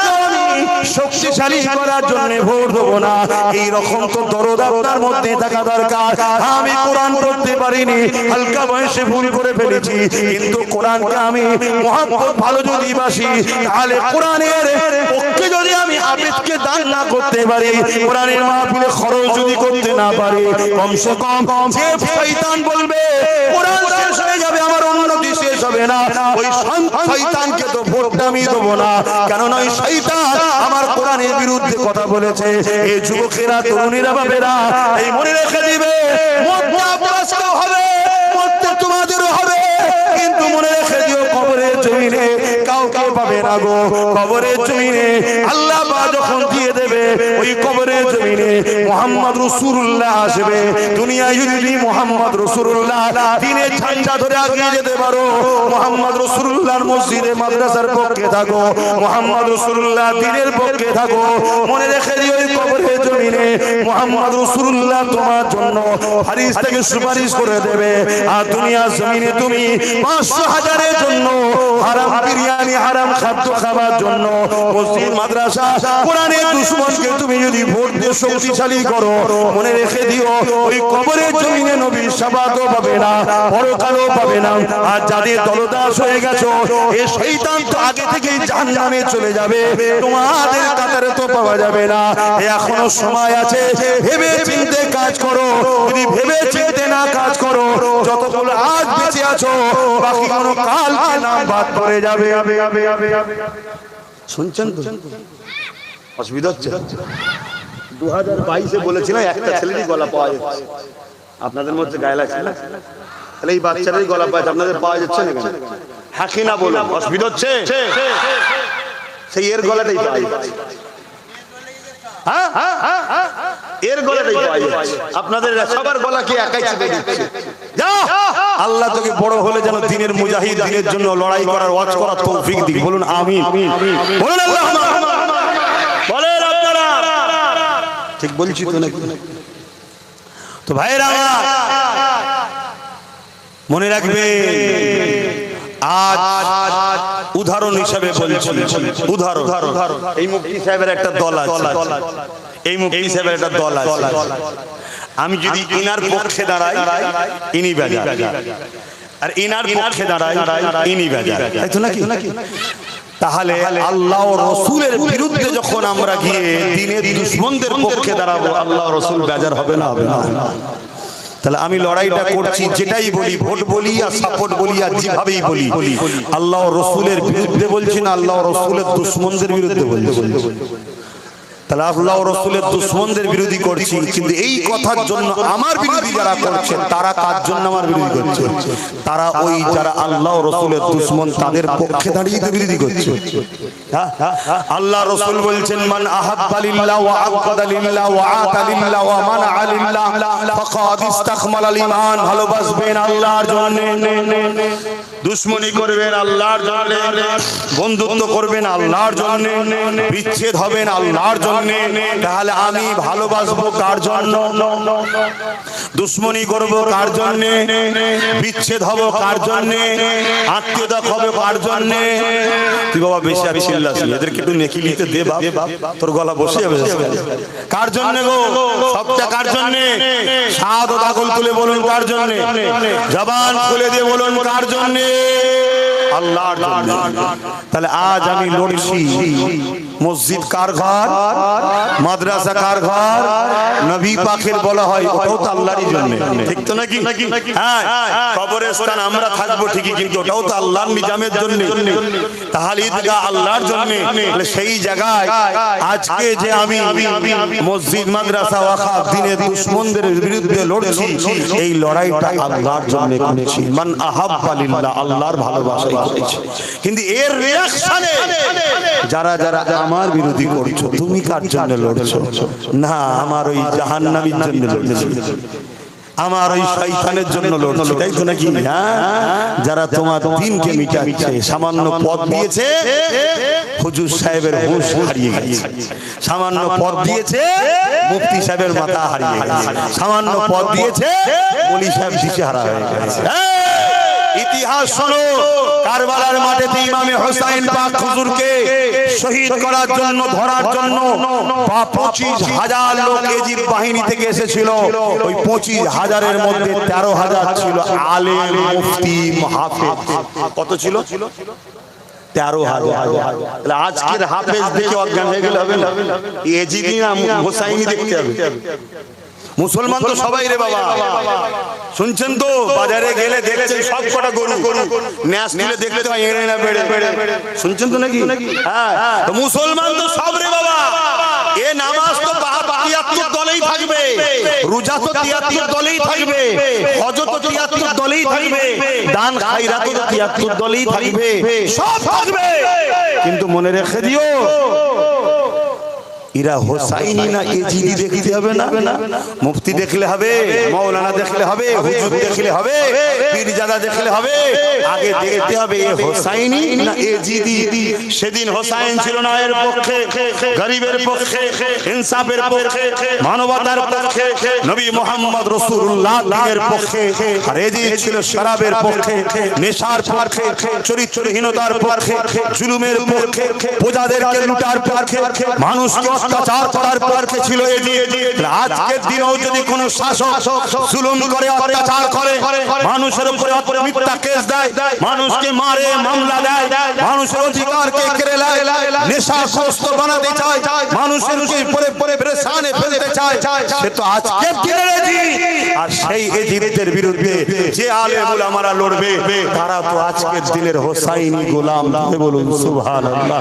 শক্তিশালী করার জন্য ভোট দেবো না। এইরকম তো দরদ আপনার মধ্যে থাকা দরকার। আমি কোরআন পড়তে পারিনি, হালকা বয়সে ভুল করে ফেলেছি, কিন্তু কোরআনকে আমি মহব্বত ভালো যদি বাসি, তাহলে কোরআনের পক্ষে যদি আমি আবেদকে দান না করতে পারি, কোরআনের মাহফিলে খরচ যদি করতে না পারি, কমসে কম যে শয়তান বলবে কোরআন শেষ হয়ে যাবে, আমার উন্নতি শেষ হবে না, ওই শয়তানকে তো ভোটটা আমি দেবো না। কেননা ওই শয়তান আমার কোরআনের বিরুদ্ধে কথা বলেছে। এই যুবকেরা, তরুণীরা, বাবেরা, এই মনে রেখে দিবে, মরতে আপনারও হবে, মরতে তোমাদেরও হবে, কিন্তু মনে রেখে দিও কবরের জমিনে কাউকে পাবে না গো। কবরের জমিনে আল্লাহ পাক যখন দিয়ে দেবে, ওই কবরের জমিনে মুহাম্মদ রাসূলুল্লাহ আসবে। দুনিয়ায় যদি মুহাম্মদ রাসূলুল্লাহ দ্বীনের ঝান্ডা ধরে এগিয়ে যেতে পারো, মুহাম্মদ রাসূলুল্লাহর মসজিদে মাদ্রাসার পক্ষে থাকো, মুহাম্মদ রাসূলুল্লাহ দ্বীনের পক্ষে থাকো, মনে রেখে দিও ওই কবরের জমিনে মুহাম্মদ রাসূলুল্লাহ তোমার জন্য ফারিস্তাকে সুপারিশ করে দেবে। আর দুনিয়ার জমিনে তুমি 500,000-এর জন্য হারাম বিরিয়ানি, হারাম খাদ্য খাবার জন্য মসজিদ, মাদ্রাসা, কোরআনের দুশমনকে তুমি যদি ভোট দিয়ে শক্তিশালী করো, মনে রেখে দিও ওই কবরের জমিনে নবীর শাফাতও পাবে না, পরকালও পাবে না। আর যাদের দলদাস হয়ে গেছো, এই শয়তান তো আগে থেকেই জাহান্নামে চলে যাবে, তোমাদের কাতারে তো পাওয়া যাবে না। এখনো সময় আছে, ভেবে চিন্তে কাজ করো। যদি ভেবে চিন্তে না কাজ করো, যতগুলো আজ বেঁচে আছো, বাকি কোনো কালকে নাম বাদ পড়ে যাবে। শুনছেন তো? অসুবিধা হচ্ছে? 2022-এ বলেছিলাম একটা ছেলেরই গলা পাওয়া যাচ্ছে, আপনাদের মধ্যে গায়ে লাগছে না, তাহলে এই বাচ্চারই গলা পাওয়া যাচ্ছে, আপনাদের পাওয়া যাচ্ছে না কেন? হ্যাঁ কি না বলুন, অসুবিধা হচ্ছে? সেই এর গলাটাই পাওয়া যাচ্ছে, এর গলাটাই পাওয়া যাচ্ছে। আপনাদের সবার গলা কি একাই চেপে দিচ্ছে? আল্লাহ তোকে বড় হলে যেন দ্বীনের মুজাহিদ, দ্বীনের জন্য লড়াই করার, ওয়াজ করার তৌফিক দিক। বলুন আমিন, বলুন আল্লাহুম্মা। বলেন আপনারা, ঠিক বলছি তো নাকি? তো ভাইরা মনে রাখবে, আজ উদাহরণ হিসাবে বলছি, উদাহরণ, এই মুফতি সাহেবের একটা দল আছে, এই মুফতি সাহেবের একটা দল আছে। আমি যদি ইনার পক্ষে দাঁড়াই, ইনি বাজার, আর ইনার পক্ষে দাঁড়াই, ইনি বাজার, তাই তো নাকি? তাহলে আল্লাহ ও রাসূলের বিরুদ্ধে যখন আমরা গিয়ে দ্বীনের দুশমনদের পক্ষে দাঁড়াবো, আল্লাহ ও রাসূল বাজার হবে না? হবে না? তাহলে আমি লড়াইটা করছি, যেটাই বলি, ভোট বলি আর সাপোর্ট বলি আর যেভাবেই বলি, আল্লাহ ও রাসূলের বিরুদ্ধে বলছি না, আল্লাহ ও রাসূলের দুশমনদের বিরুদ্ধে বলছি। তাহলে আল্লাহ ও রাসূলের দুশমনদের বিরোধী করছি, কিন্তু এই কথার জন্য আমার বিরোধী যারা করছে, তারা কার জন্য আমার বিরোধী করছে? তারা ওই যারা আল্লাহ ও রাসূলের দুশমন, তাদের পক্ষে দাঁড়িয়ে তো বিরোধী করছে। আল্লাহ রাসূল বলছেন, মান আহাব্বা লিল্লাহ ওয়া আবগাদা লিল্লাহ ওয়া আতা লিল্লাহ ওয়া মানাআ লিল্লাহ ফাকাদ ইসতাকমালাল ঈমান। ভালোবাসবেন আল্লাহর জন্য, দুশমনি করবেন আল্লাহর জন্য, বন্ধুত্ব করবেন আল্লাহর জন্য, বিচ্ছেদ হবেন আল্লাহর জন্য। তাহলে আমি ভালোবাসবো কার জন্য? দুশ্মনী করব কার জন্য, বিচ্ছেদ হব কার জন্য, আত্মীয়তা হবে কার জন্য। তুই বাবা বেশি আমি চিল্লাছি, এদেরকে একটু নেকি নিতে দে বাপ, তোর গলা বসে যাবে। কার জন্য গো? সবটা কার জন্য? শাহাদাত আকল তুলে বলুন কার জন্য, জবান খুলে দিয়ে বলুন কার জন্য? আল্লাহর জন্য। তাহলে আজ আমি লড়ছি, মসজিদ কার ঘর, মাদ্রাসা কার ঘর, নবী পাকের বলা হয় ওটাও তো আল্লাহরই জন্য, ঠিক তো নাকি? হ্যাঁ, কবরস্থান আমরা থাকবো ঠিকই, কিন্তু ওটাও তো আল্লাহর নিজামের জন্য। তাহলে ঈদগাহ আল্লাহর জন্য। সেই জায়গায় আজকে যে আমি মসজিদ, মাদ্রাসা, ওয়াকফ, দ্বীনের দুশমনদের বিরুদ্ধে লড়ছি, এই লড়াইটা আল্লাহর জন্য করছি। মান আহাব্বা লিল্লাহ, আল্লাহর ভালোবাসাই করেছি। কিন্তু এর রিঅ্যাকশনে যারা যারা আমার বিরোধী করছো, তুমি কার জন্য লড়ছো? না, আমার ওই জাহান্নামীর জন্য লড়ছো, আমার ওই শয়তানের জন্য লড়ছো, তাই তো নাকি? হ্যাঁ, যারা তোমার দিনকে মিটাচ্ছে, সামান্য পদ দিয়েছে, হুজুর সাহেবের হুঁশ হারিয়ে গেছে, সামান্য পদ দিয়েছে, মুফতি সাহেবের মাথা হারিয়ে গেছে, সামান্য পদ দিয়েছে, ওলি সাহেব দিশেহারা হয়ে গেছে। ইতিহাস শোনো, কারবালার মাটিতে ইমামে হোসেন পাক হুজুরকে শহীদ করার জন্য, ধরার জন্য 25,000 লোক এজিদ বাহিনী থেকে এসেছিল। ওই 25,000-এর মধ্যে 13,000 ছিল আলেম, মুফতি, মুহাফিজ। কত ছিল? 13,000। আজকের হাফেজ দেখে অজ্ঞান হয়ে গেলে হবে না, এজিদি না হোসাইনি দেখতে হবে। মুসলমান তো সবাই রে বাবা, শুনছেন তো? বাজারে গেলে দেখছেন সব কটা গরু ন্যাস তুলে দেখলে তো এড়ে না বেড়ে, শুনছেন তো নাকি? হ্যাঁ, তো মুসলমান তো সব রে বাবা। এ নামাজ তো 73 দলেই থাকবে, রোজা তো 73 দলেই থাকবে, হজ তো 73 দলেই থাকবে, দান খায়রাত তো 73 দলেই থাকবে, সব থাকবে। কিন্তু মনে রেখে দিও, এরা হোসাইনি না এজিদি দেখতে হবে না, মুফতি দেখলে হবে, মাওলানা দেখলে হবে, হুজুর দেখলে হবে, পীরজাদা দেখলে হবে, আগে দেখতে হবে এ হোসাইনি না এজিদি। সেদিন হোসাইন ছিল না এর পক্ষে, গরিবের পক্ষে, ইনসাফের পক্ষে, মানবতার পক্ষে, নবী মুহাম্মদ রাসূলুল্লাহ এর পক্ষে। আর এজিদ ছিল শরাবের পক্ষে, নেশার পক্ষে, চরিত্রহীনতার পক্ষে, জুলুমের পক্ষে, প্রজাদেরকে লুটার পক্ষে, মানুষকে অত্যাচার করার পক্ষে ছিল এজিদ। আজকের দিনেও যদি কোনো শাসক জুলুম করে, অত্যাচার করে, মানুষের উপরে মিথ্যা কেস দেয়, মানুষকে মারে, মামলা দেয়, মানুষের অধিকারকে কেড়ে নেয়, নেশাগ্রস্ত বানাতে চায়, মানুষের উপরে পেরেশানে ফেলতে চায়, সে তো আজকের দিনের এজিদ। আর সেই এজিদের বিরুদ্ধে যে আলেম উলামারা লড়বে, তারা তো আজকের দিনের হোসাইনি গোলাম। বলুন সুবহানাল্লাহ,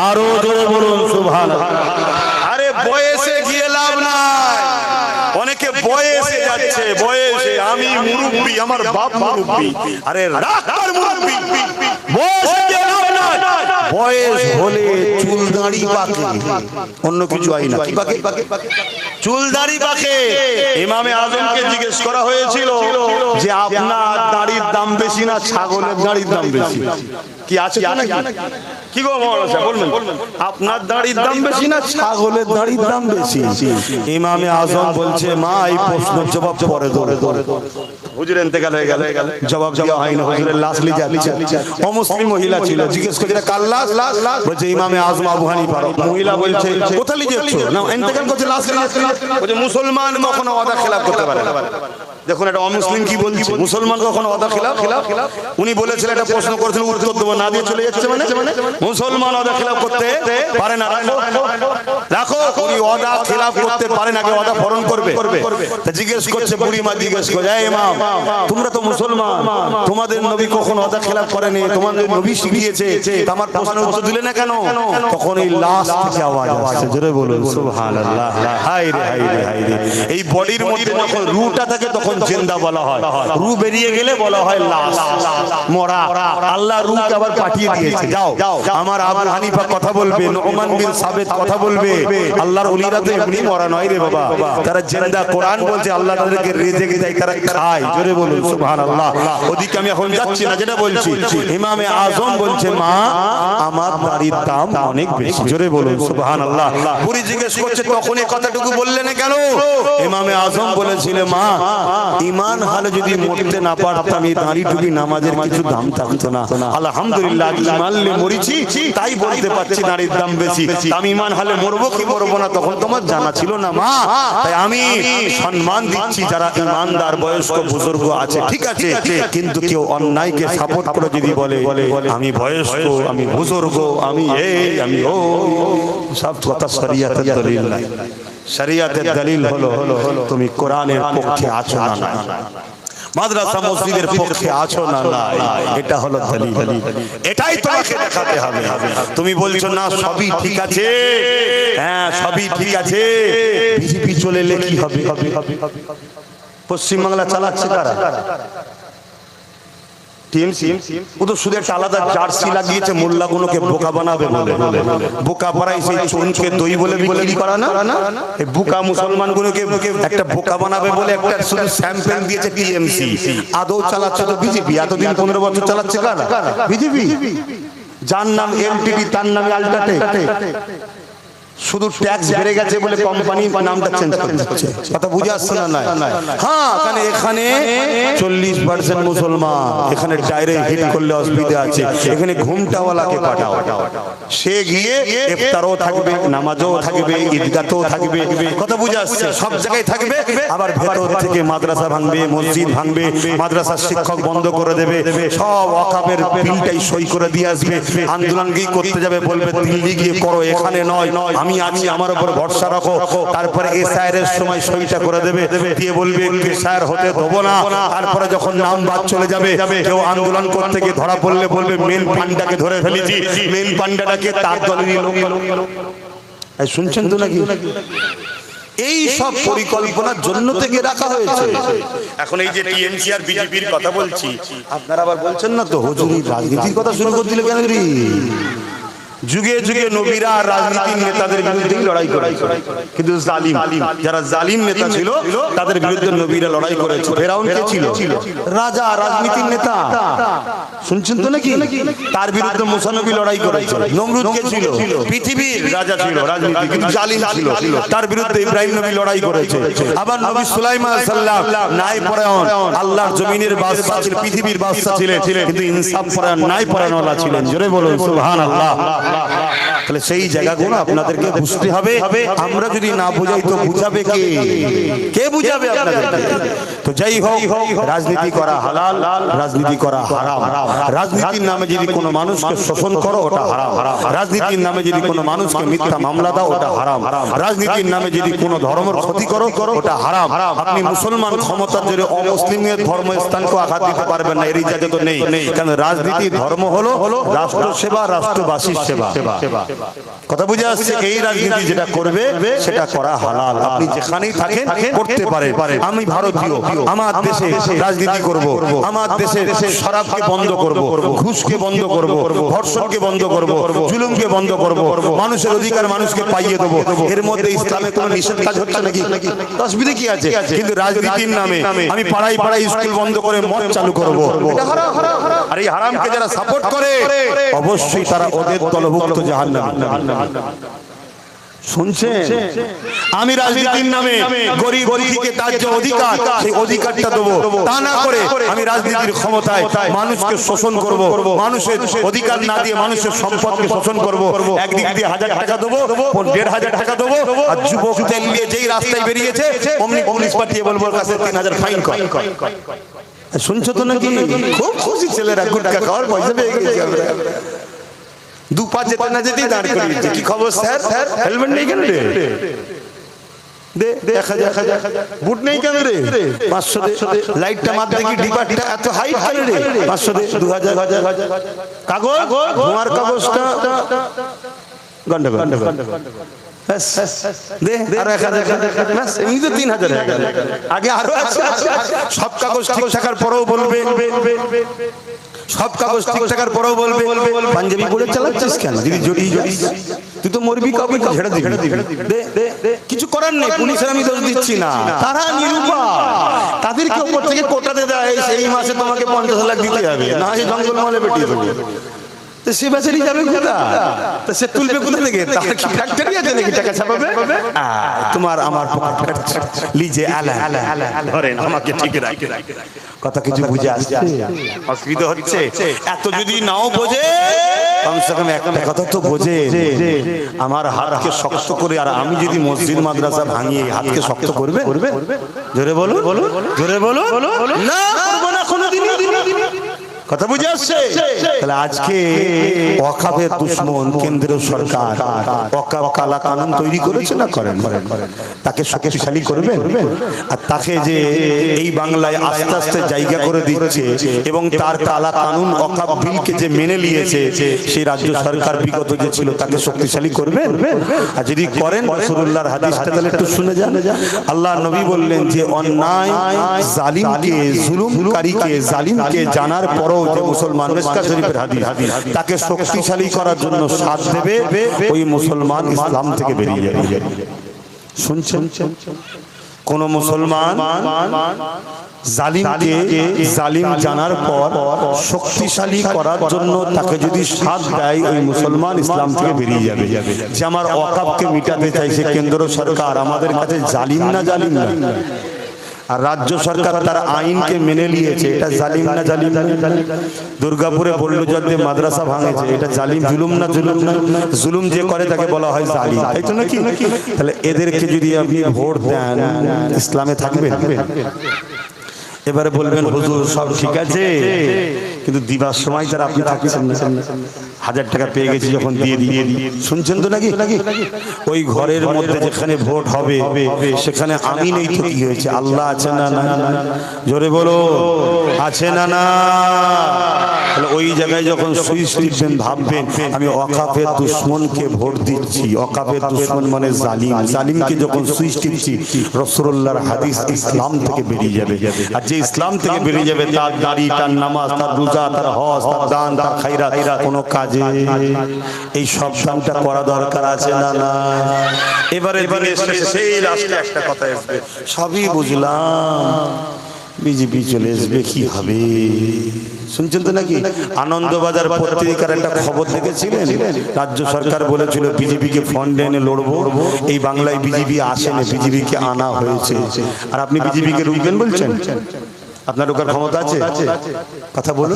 আরো জোরে বলুন সুবহানাল্লাহ। আরে বয়সে গিয়ে লাভ নাই, অনেকে বয়সে যাচ্ছে, বয়সে আমি মুরব্বি, আমার বাপ মুরব্বি। আরে ডাক্তার মুরব্বি, বয়সে গিয়ে লাভ নাই। বয়স হলে চুল দাড়ি পাকে, অন্য কিছু হয় না। কি পাকে? চুল দাড়ি পাকে। ইমামে আজমকে জিজ্ঞেস করা হয়েছিল যে আপনার দাড়ির দাম বেশি না ছাগলের দাড়ির দাম বেশি? কি আছে কি গো মহারাজা বলবেন, আপনার দাড়ির দাম বেশি না ছাগলের দাড়ির দাম বেশি? ইমামে আজম বলছে, মা এই প্রশ্নের জবাব পরে ধরে হুজুর ইন্তেকাল হয়ে গেল, জবাব দেওয়া হয় না, হুজুরের লাশ নিয়ে যাচ্ছে। অমুসলিম মহিলা ছিল, জিজ্ঞেস করছে কার লাশ? বলছে ইমামে আজম আবু হানিফা। মহিলা বলছে কোথায় নিয়ে যাচ্ছ? না ইন্তেকাল করছে, লাশ নিয়ে যাচ্ছে। বলছে মুসলমান কখনো ওয়াদা খেলাফ করতে পারে না। দেখুন এটা অমুসলিম কি বলছে, মুসলমান কখনো ওয়াদা খেলাফ। উনি বলেছিলেন, একটা প্রশ্ন করেছিলেন, উত্তর দেবো না দিয়ে চলে যাচ্ছে। মানে মুসলমান ওয়াদা খেলাফ করতে পারে না। রাখো, উনি ওয়াদা খেলাফ করতে পারে না, ওয়াদা পালন করবে। তা জিজ্ঞেস করছে, বুড়ি মা জিজ্ঞেস করছে, এই ইমাম তোমরা তো মুসলমান, তোমাদের নবী কখনো ওয়াদা খেলাফ করেনি, তোমাদের নবী শিখিয়েছে, আমার প্রশ্নের উত্তর দিলে না কেন? তখন এই লাশ থেকে আওয়াজ আসছে, জোরে বলুন সুবহানাল্লাহ। হায় রে হায় রে হায় রে, এই বডির মধ্যে যখন রূহটা থাকে তখন তখন জিন্দা বলা হয়, রু বেরিয়ে গেলে বলা হয় লাশ, মরা। আল্লাহ রুকে আবার পাঠিয়ে দিয়েছে, যাও আমার আবু হানিফা কথা বলবে, নোমান বিন সাবিত কথা বলবে। আল্লাহর ওলিরা তো এমনি মরা নয় রে বাবা, তারা জিন্দা। কোরআন বলছে আল্লাহ তাদেরকে রিজিক দেয়, তারা খায়। জোরে বলুন সুবহানাল্লাহ। ওদিকে আমি এখন যাচ্ছি না, যেটা বলছি ইমামে আজম বলছে মা আমার দাড়ির দাম অনেক বেশি। জোরে বলুন সুবহানাল্লাহ। পুরি জিজ্ঞেস করছে তখন এই কথাটুকু বললে না কেন? ইমামে আজম বলেছিল মা ঈমান হালে যদি মরতে না পারতাম এই দাড়ি টুপি নামাজের কিছু দাম থাকতো না। আলহামদুলিল্লাহ ঈমান লে মরিছি তাই বলতে পারছি দাড়ির দাম বেশি। আমি ঈমান হালে মরবো কি মরবো না তখন তোমার জানা ছিল না মা, তাই আমি সম্মান দিচ্ছি যারা ঈমানদার বয়স্ক বুজুর্গ আছে, ঠিক আছে। কিন্তু কেউ অন্যায়কে সাপোর্ট করে যদি বলে আমি বয়স্ক, আমি বুজুর্গ, আমি এই আমি ও, সব কথা শরীয়তের দলিল নাই। শরীয়তের দলিল হলো তুমি কোরআনের পক্ষে আছো না, মাদ্রাসা মসজিদের পক্ষে আছো না, এটা হলো দলিল। এটাই তোমাকে দেখাতে হবে। তুমি বলছো না সবই ঠিক আছে, হ্যাঁ সবই ঠিক আছে, বিজেপি চলে এলে কি হবে? পশ্চিমবাংলা চালাচ্ছে কারা? টিএমসি। ও তো শুধু একটা আলাদা জার্সি লাগিয়েছে মোল্লাগুলোকে বোকা বানাবে বলে, বোকা পাড়ায় সেই চুনকে দই বলে বিক্রি করা না, এই বোকা মুসলমানগুলোকে একটা বোকা বানাবে বলে একটা শুধু স্যাম্পল দিয়েছে টিএমসি। আদৌ চালাচ্ছে তো বিজেপি। এতদিন 15 বছর চালাচ্ছে কারা? বিজেপি। যার নাম এলটিডি তার নামে আল্ট্রাটেক। শুধু ট্যাক্স বেড়ে গেছে বলে কোম্পানি নামটা চেঞ্জ করছে। কথা বুঝে আসছে না? হ্যাঁ, কারণ এখানে 40% মুসলমান, এখানে ডাইরেক্ট হিট করলে অসুবিধা আছে। এখানে ঘুমটাওয়ালাকে পাঠাও, সে গিয়ে ইফতারও থাকবে, নামাজও থাকবে, ঈদগাহও থাকবে। কথা বুঝে আসছে? সব জায়গায় থাকবে। আবার ভেতর থেকে মাদ্রাসা ভাঙবে, মসজিদ ভাঙবে, মাদ্রাসার শিক্ষক বন্ধ করে দেবে, সব ওয়াকাফের বিলটাই সই করে দিয়ে আসবে। আন্দোলন গিয়ে করতে যাবে, বলবে দিল্লি গিয়ে করো, এখানে নয়, আমি আছি, আমার উপর ভরসা রাখো। তারপরে এসআইআর এর সময় সইটা করে দেবে, দিয়ে বলবে এসআইআর হতে দেবো না। তারপরে যখন নাম বাদ চলে যাবে, কেউ আন্দোলন করতে গিয়ে ধরা পড়লে বলবে মেন পান্ডাকে ধরে ফেলেছি, মেন পান্ডাটাকে তার দলেরই লোক। শুনছেন তো নাকি? এই সব পরিকল্পনার জন্য থেকে রাখা হয়েছে। এখন এই যে টিএমসি আর বিজেপির কথা বলছি, আপনারা আবার বলছেন না তো হুজুরি রাজনীতির কথা শুরু করে দিলে কেন? যুগে যুগে নবীরা রাজনীতির নেতাদের বিরুদ্ধেই লড়াই করে, কিন্তু জালিম যারা জালিম নেতা ছিল তাদের বিরুদ্ধে নবীরা লড়াই করেছে। ফেরাউন কে ছিল? রাজা, রাজনীতির নেতা। শুনছেন তো নাকি? তার বিরুদ্ধে মুসা নবী লড়াই করেছে। নমরুদ কে ছিল? পৃথিবীর রাজা ছিল, রাজনীতি কিন্তু জালিম ছিল, তার বিরুদ্ধে ইব্রাহিম নবী লড়াই করেছে। আবার নবী সুলাইমান সাল্লাল্লাহু আলাইহি ওয়াসাল্লাম ন্যায় পরায়ণ, আল্লাহর জমিনের বাদশা ছিলেন, পৃথিবীর বাদশা ছিলেন, কিন্তু ইনসাফ পরায়ণ, ন্যায় পরায়ণওয়ালা ছিলেন। জোরে বলুন সুবহানাল্লাহ। তাহলে সেই জায়গাগুলো আপনাদেরকে বুঝতে হবে। আমরা যদি না বুঝাই তো বুঝাবে কে? কে বুঝাবে আপনাদেরকে? তো যাই হোক, রাজনীতি করা হালাল, রাজনীতি করা হারাম। রাজনীতির নামে যদি কোনো মানুষকে শোষণ করো ওটা হারাম। রাজনীতির নামে যদি কোনো মানুষকে মিথ্যা মামলা দাও ওটা হারাম। রাজনীতির নামে যদি কোনো ধর্মের ক্ষতি করো ওটা হারাম। আপনি মুসলমান ক্ষমতার জোরে অমুসলিমের ধর্মস্থানকে আঘাত দিতে পারবেন না, এর ইজাজত নেই। কারণ রাজনীতির ধর্ম হলো রাষ্ট্র সেবা, রাষ্ট্রবাসীর সেবা। কথা বুঝে আসছে? এই রাজনীতি যেটা করবে সেটা করা হালাল, আপনি যেখানেই থাকেন করতে পারেন। আমি ভারতীয়, আমার দেশে রাজনীতি করব, আমার দেশে শরাবকে বন্ধ করব, ঘুষকে বন্ধ করব, ধর্ষণকে বন্ধ করব, জুলুমকে বন্ধ করব, মানুষের অধিকার মানুষকে পাইয়ে দেবো। এর মধ্যে ইসলামে কোনো নিষেধ কাজ হচ্ছে নাকি? অসুবিধা কি আছে? কিন্তু রাজনীতির নামে আমি পাড়ায় পাড়ায় স্কুল বন্ধ করে মদ চালু করব, এটা হারাম। আর এই হারামকে যারা সাপোর্ট করে অবশ্যই তারা ওদের দলভুক্ত জাহান্নামী। শুনছেন? আমি রাজনীতির নামে গরিব গরিবকে তার যে অধিকার সেই অধিকারটা দেবো, তা না করে আমি রাজনীতির ক্ষমতায় মানুষকে শোষণ করব, মানুষের অধিকার না দিয়ে মানুষের সম্পদকে শোষণ করব। একদিক দিয়ে 1000 টাকা দেবো, 1500 টাকা দেবো, আর যুবকদের নিয়ে যেই রাস্তায় বেরিয়েছে অমনি পুলিশ পাঠিয়ে বলবো ওর কাছে 3000 ফাইন কর। শুনছো তো নাকি? খুব খুশি ছেলেরা, গুটকা খাওয়ার পয়সা পেয়ে গেছে। দু পা যেতে না যেতেই দাঁড় করিয়েছে। কি খবর স্যার? হেলমেট নেই কেন রে? দে 1000, বুট নেই কেন রে? 500 দে। লাইটটা মার দেখি, ডিপারটা এত হাইট কেন রে? 500 দে। 2000। কাগজ, ধোঁয়ার কাগজটা গন্ডগোল। দে আরো 1000 ব্যাস, এমনি তো 3000 হয়ে গেল। আগে আরো আছে, সব কাগজ ঠিক থাকার পরেও বলবে, সব কাগজ ঠিক থাকার পরেও বলবে পাঞ্জাবি পরে চালাচ্ছিস কেন, যদি জড়িয়ে জড়িয়ে তুই তো মরবি, কাউকে ছেড়ে দিবি। দে দে, কিছু করার নেই, পুলিশের আমি দোষ দিচ্ছি না, তারা নিরুপায়, তাদেরকে উপর থেকে কোটাতে দেয় এই মাসে তোমাকে 50 লাখ দিতে হবে, না হয় জঙ্গল মহলে বেটিয়ে দেবে। তো সে বেচারি যাবে কোথা, তো সে তুলবে কোথা থেকে, তার কি ফ্যাক্টরি আছে নাকি টাকা ছাপাবে? তোমার আমার পকেট লিজে আলা ধরেন আমাকে ঠিক রাখে, কথা কিছু বুঝে আসছে, অসুবিধা হচ্ছে। এত যদি নাও বোঝে কমসে কম একটা কথা তো বোঝে, আমার হাতকে শক্ত করে, আর আমি যদি মসজিদ মাদ্রাসা ভাঙিয়ে হাতকে শক্ত করবে, জোরে বলো, জোরে বলো, না করবো না কোনোদিনই। কথা বুঝে আসছে? তাহলে আজকে ওয়াকফের দুশমন কেন্দ্রীয় সরকার ওয়াকফ কালা কানুন তৈরি করেছে না করেন? তাকে শক্তিশালী করবেন, আর তাকে যে এই বাংলায় আস্তে আস্তে জায়গা করে দিচ্ছে, এবং তার কালা কানুন ওয়াকফ বিলকে যে মেনে নিয়েছে, সেই রাজ্য সরকার বিগত যে ছিল তাকে শক্তিশালী করবেন। আর যদি করেন, রাসূলুল্লাহর হাদিসটা তাহলে একটু শুনে যান। আল্লাহ নবী বললেন যে অন্যায় জালিমকে, জুলুমকারীকে, জালিমকে জানার পর যে মুসলমান, মিসকা শরীফের হাদিস, তাকে শক্তিশালী করার জন্য সাথ দেবে, ওই মুসলমান ইসলাম থেকে বেরিয়ে যাবে। শুনছেন? কোন মুসলমান জালিমকে জালিম জানার পর শক্তিশালী করার জন্য তাকে যদি সাথ দেয়, ওই মুসলমান ইসলাম থেকে বেরিয়ে যাবে। যে আমার ওয়াকফকে মিটাতে চাইছে কেন্দ্র সরকার, আমাদের কাছে জালিম না, জালিম না, আর রাজ্য সরকার তার আইনকে মেনে নিয়েছে, এটা জালিম না, জালিম না? দুর্গাপুরে বললো যদি মাদ্রাসা ভাঙেছে, এটা জালিম, জুলুম না, জুলুম না? জুলুম যে করে তাকে বলা হয় জালিম, তাই তো নাকি? তাহলে এদেরকে যদি আপনি ভোট দেন, ইসলামে থাকবে? এবারে বলবেন হুজুর সব ঠিক আছে, কিন্তু দিবার সময় তারা আপনি থাকছেন না, 1000 টাকা পেয়ে গেছি যখন দিয়ে দিয়ে। শুনছেন তো নাকি? ওই ঘরের মধ্যে যেখানে ভোট হবে সেখানে আমি নেই তো কি হয়েছে? আল্লাহ আছে না? না, জোরে বলো, আছে না? না। তাহলে ওই জায়গায় যখন সুইচ টিপবেন, ভাববেন আমি ওয়াকফের দুশমনকে ভোট দিচ্ছি। ওয়াকফের দুশমন মানে জালিম, জালিমকে যখন সুইচ টিপছি, রাসূলুল্লাহর হাদিস ইসলাম থেকে বেরিয়ে যাবে। আর যে ইসলাম থেকে বেরিয়ে যাবে, তার দাড়ি, তার নামাজ, তার রোজা, তার হজ, তার দান, তার খায়রাত কোনো কাজে এই সব দানটা করা দরকার আছে না? না। এবারে সেই লাস্টে একটা কথা আসবে, সবই বুঝলাম, বিজেপি চলে আসবে, কি হবে? শুনছেন তো নাকি? আনন্দবাজার পত্রিকার একটা খবর দেখেছিলেন, রাজ্য সরকার বলেছিল বিজেপিকে ফান্ড এনে লড়বো, এই বাংলায় বিজেপি আসেনি, বিজেপিকে আনা হয়েছে, আর আপনি বিজেপিকে রুখবেন বলছেন? আপনার ওখানে ক্ষমতা আছে? কথা বলো।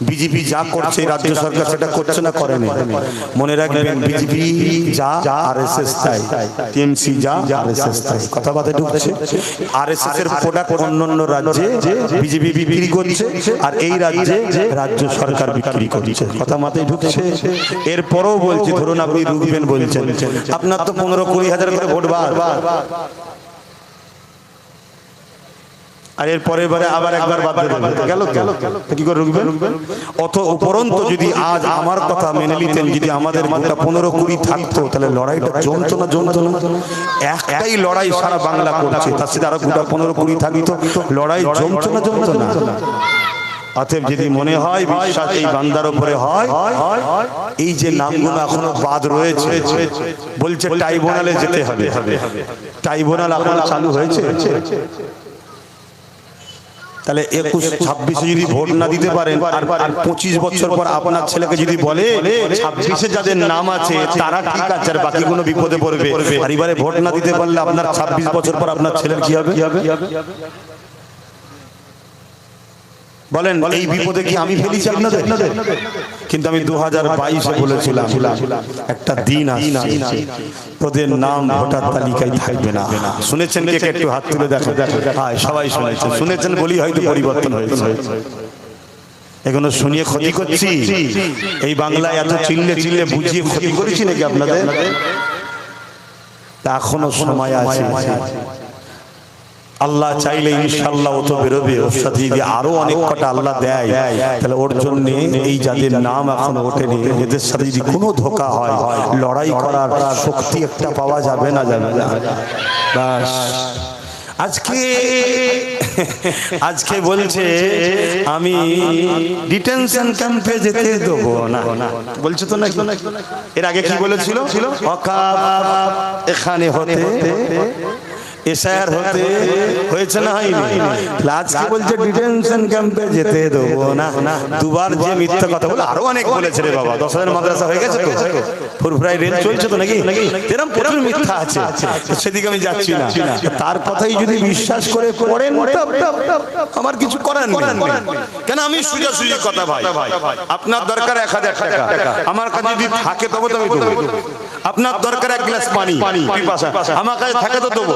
বিজেপি যা করছে রাজ্য সরকার সেটা করছে না, করে না? মনে রাখবেন, বিজেপি যা আরএসএস তাই, টিএমসি যা আরএসএস তাই। কথা বাতে ঢুকছে। আরএসএস এর প্রোডাক্ট অন্যান্য রাজ্যে বিজেপি বিক্রি করছে, আর এই রাজ্যে রাজ্য সরকার বিক্রি করছে। কথা মাথায় ঢুকছে? এরপরও বলছি, ধরুন আপনি রুখবেন বলছেন, আপনার তো 15-20 হাজার করে ভোট বার, আর এর পরের বারে আবার একবার বাদ গেল, কি করে রুখবেন? অত উপরন্ত যদি আজ আমার কথা মেনে নিতেন, যদি আমাদের গোটা 15-20 থাকতো, তাহলে লড়াইটা জমতো না, জমতো না? একটাই লড়াই সারা বাংলা করছে, তার সাথে আরো গোটা 15-20 থাকতো, লড়াই জমতো না, জমতো না? অতএব যদি মনে হয় বিশ্বাস এই বান্দার উপরে হয়, এই যে নামগুলো এখনো বাদ রয়েছে, বলছে ট্রাইব্যুনালে যেতে হবে, ট্রাইব্যুনাল এখনো চালু হয়েছে? তাহলে 21-26 যদি ভোট না দিতে পারেন, আর 25 বছর পর আপনার ছেলেকে যদি বলে 26-এ যাদের নাম আছে তারা ঠিক আছে, আর বাকি কোনো বিপদে পড়বে, আর এবারে ভোট না দিতে পারলে আপনার 26 বছর পর আপনার ছেলের কি হবে? বলেন, এই বিপদে কি আমি ফেলেছি আপনাদের? কিন্তু আমি 2022-এ বলেছিলাম একটা দিন আসছে তোদের নাম ভোটার তালিকায় থাকবে না। শুনেছেন কে? একটু হাত তুলে দেখো। হ্যাঁ, সবাই শুনেছেন। শুনেছেন বলি হয়তো পরিবর্তন হয়েছে। এগুলো শুনিয়ে ক্ষতি করছি? এই বাংলায় এত চিল্লে চিল্লে বুঝিয়ে ক্ষতি করেছি নাকি আপনাদের? তা এখনো সময় আছে। আল্লাহ চাইলে ইনশাআল্লাহ ও তো বেরোবে, ওর সাথে যদি আরো অনেক কটা আল্লাহ দেয় তাহলে ওর জন্য এই যাদের নাম এখন ওঠেনি এদের সাথে যদি কোনো ধোঁকা হয় লড়াই করার শক্তি একটা পাওয়া যাবে না, যাবে না। বাস আজকে বলছে আমি ডিটেনশন ক্যাম্পে যেতে দেবো না, বলছে তো নাকি? এর আগে কি বলেছিল? এখানে হতে এসআর হতে হয়েছে না হয়নি? আজকে বলছে ডিটেনশন ক্যাম্পে যেতে দেবো না। দুবার যে মিথ্যা কথা বলে আরো অনেক বলেছে রে বাবা। 10,000 মাদ্রাসা হয়ে গেছে তো, ফুরফুরাই রেল চলছে তো নাকি? এরকম প্রচুর মিথ্যা আছে, সেদিকে আমি যাচ্ছি না। তার কথাই যদি বিশ্বাস করে করেন আমার কিছু করার নেই। কেন আমি সোজাসুজি কথা ভাই, আপনার দরকার 1000 টাকা, আমার কাছে যদি থাকে তবে তো আমি দেবো। আপনার দরকার 1 গ্লাস পানি পিপাসা, আমার কাছে থাকে তো দেবো।